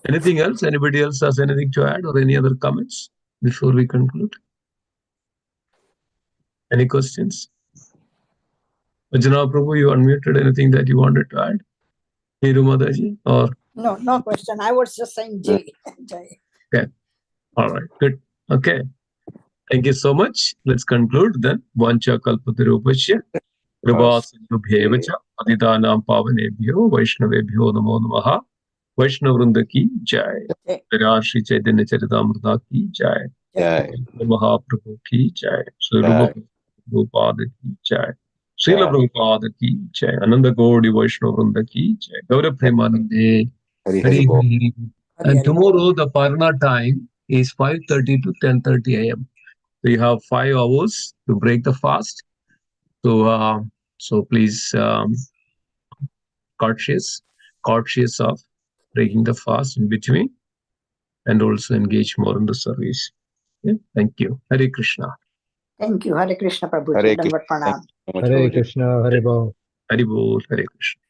anything else? Anybody else has anything to add or any other comments before we conclude? Any questions? Ajana Prabhu, you unmuted. Anything that you wanted to add? Hiru Mataji or? No, no question. I was just saying Jai. Jai. Okay. All right. Good. Okay. Thank you so much. Let's conclude then. Vancha kalpatarupasya. Kripasindhubhyevacha. Aditanam pavanebhyo. Vaishnavebhyo namo namaha. Vaishnavrinda ki jai. Virat Shri Chaitanya Charitamrita ki jai. Jai. Mahaprabhu ki jai. Sri Rupa Prabhupada ki jai. Srila Prabhupada ki jai. Ananda Gaudi Vaishnavrinda ki jai. Gaura Premanande. Hari Hari Hari Bol. Hari. And tomorrow the Parna time is 5:30 to 10:30 a.m. So you have 5 hours to break the fast. So please cautious of breaking the fast in between, and also engage more in the service. Okay? Thank you. Hare Krishna. Thank you. Hare Krishna Prabhuji. Hare Dandavat Krishna. pranam. Thank you so much, Hare Prabhuji. Krishna, Hare Bol. Hare Bol, Hare Krishna.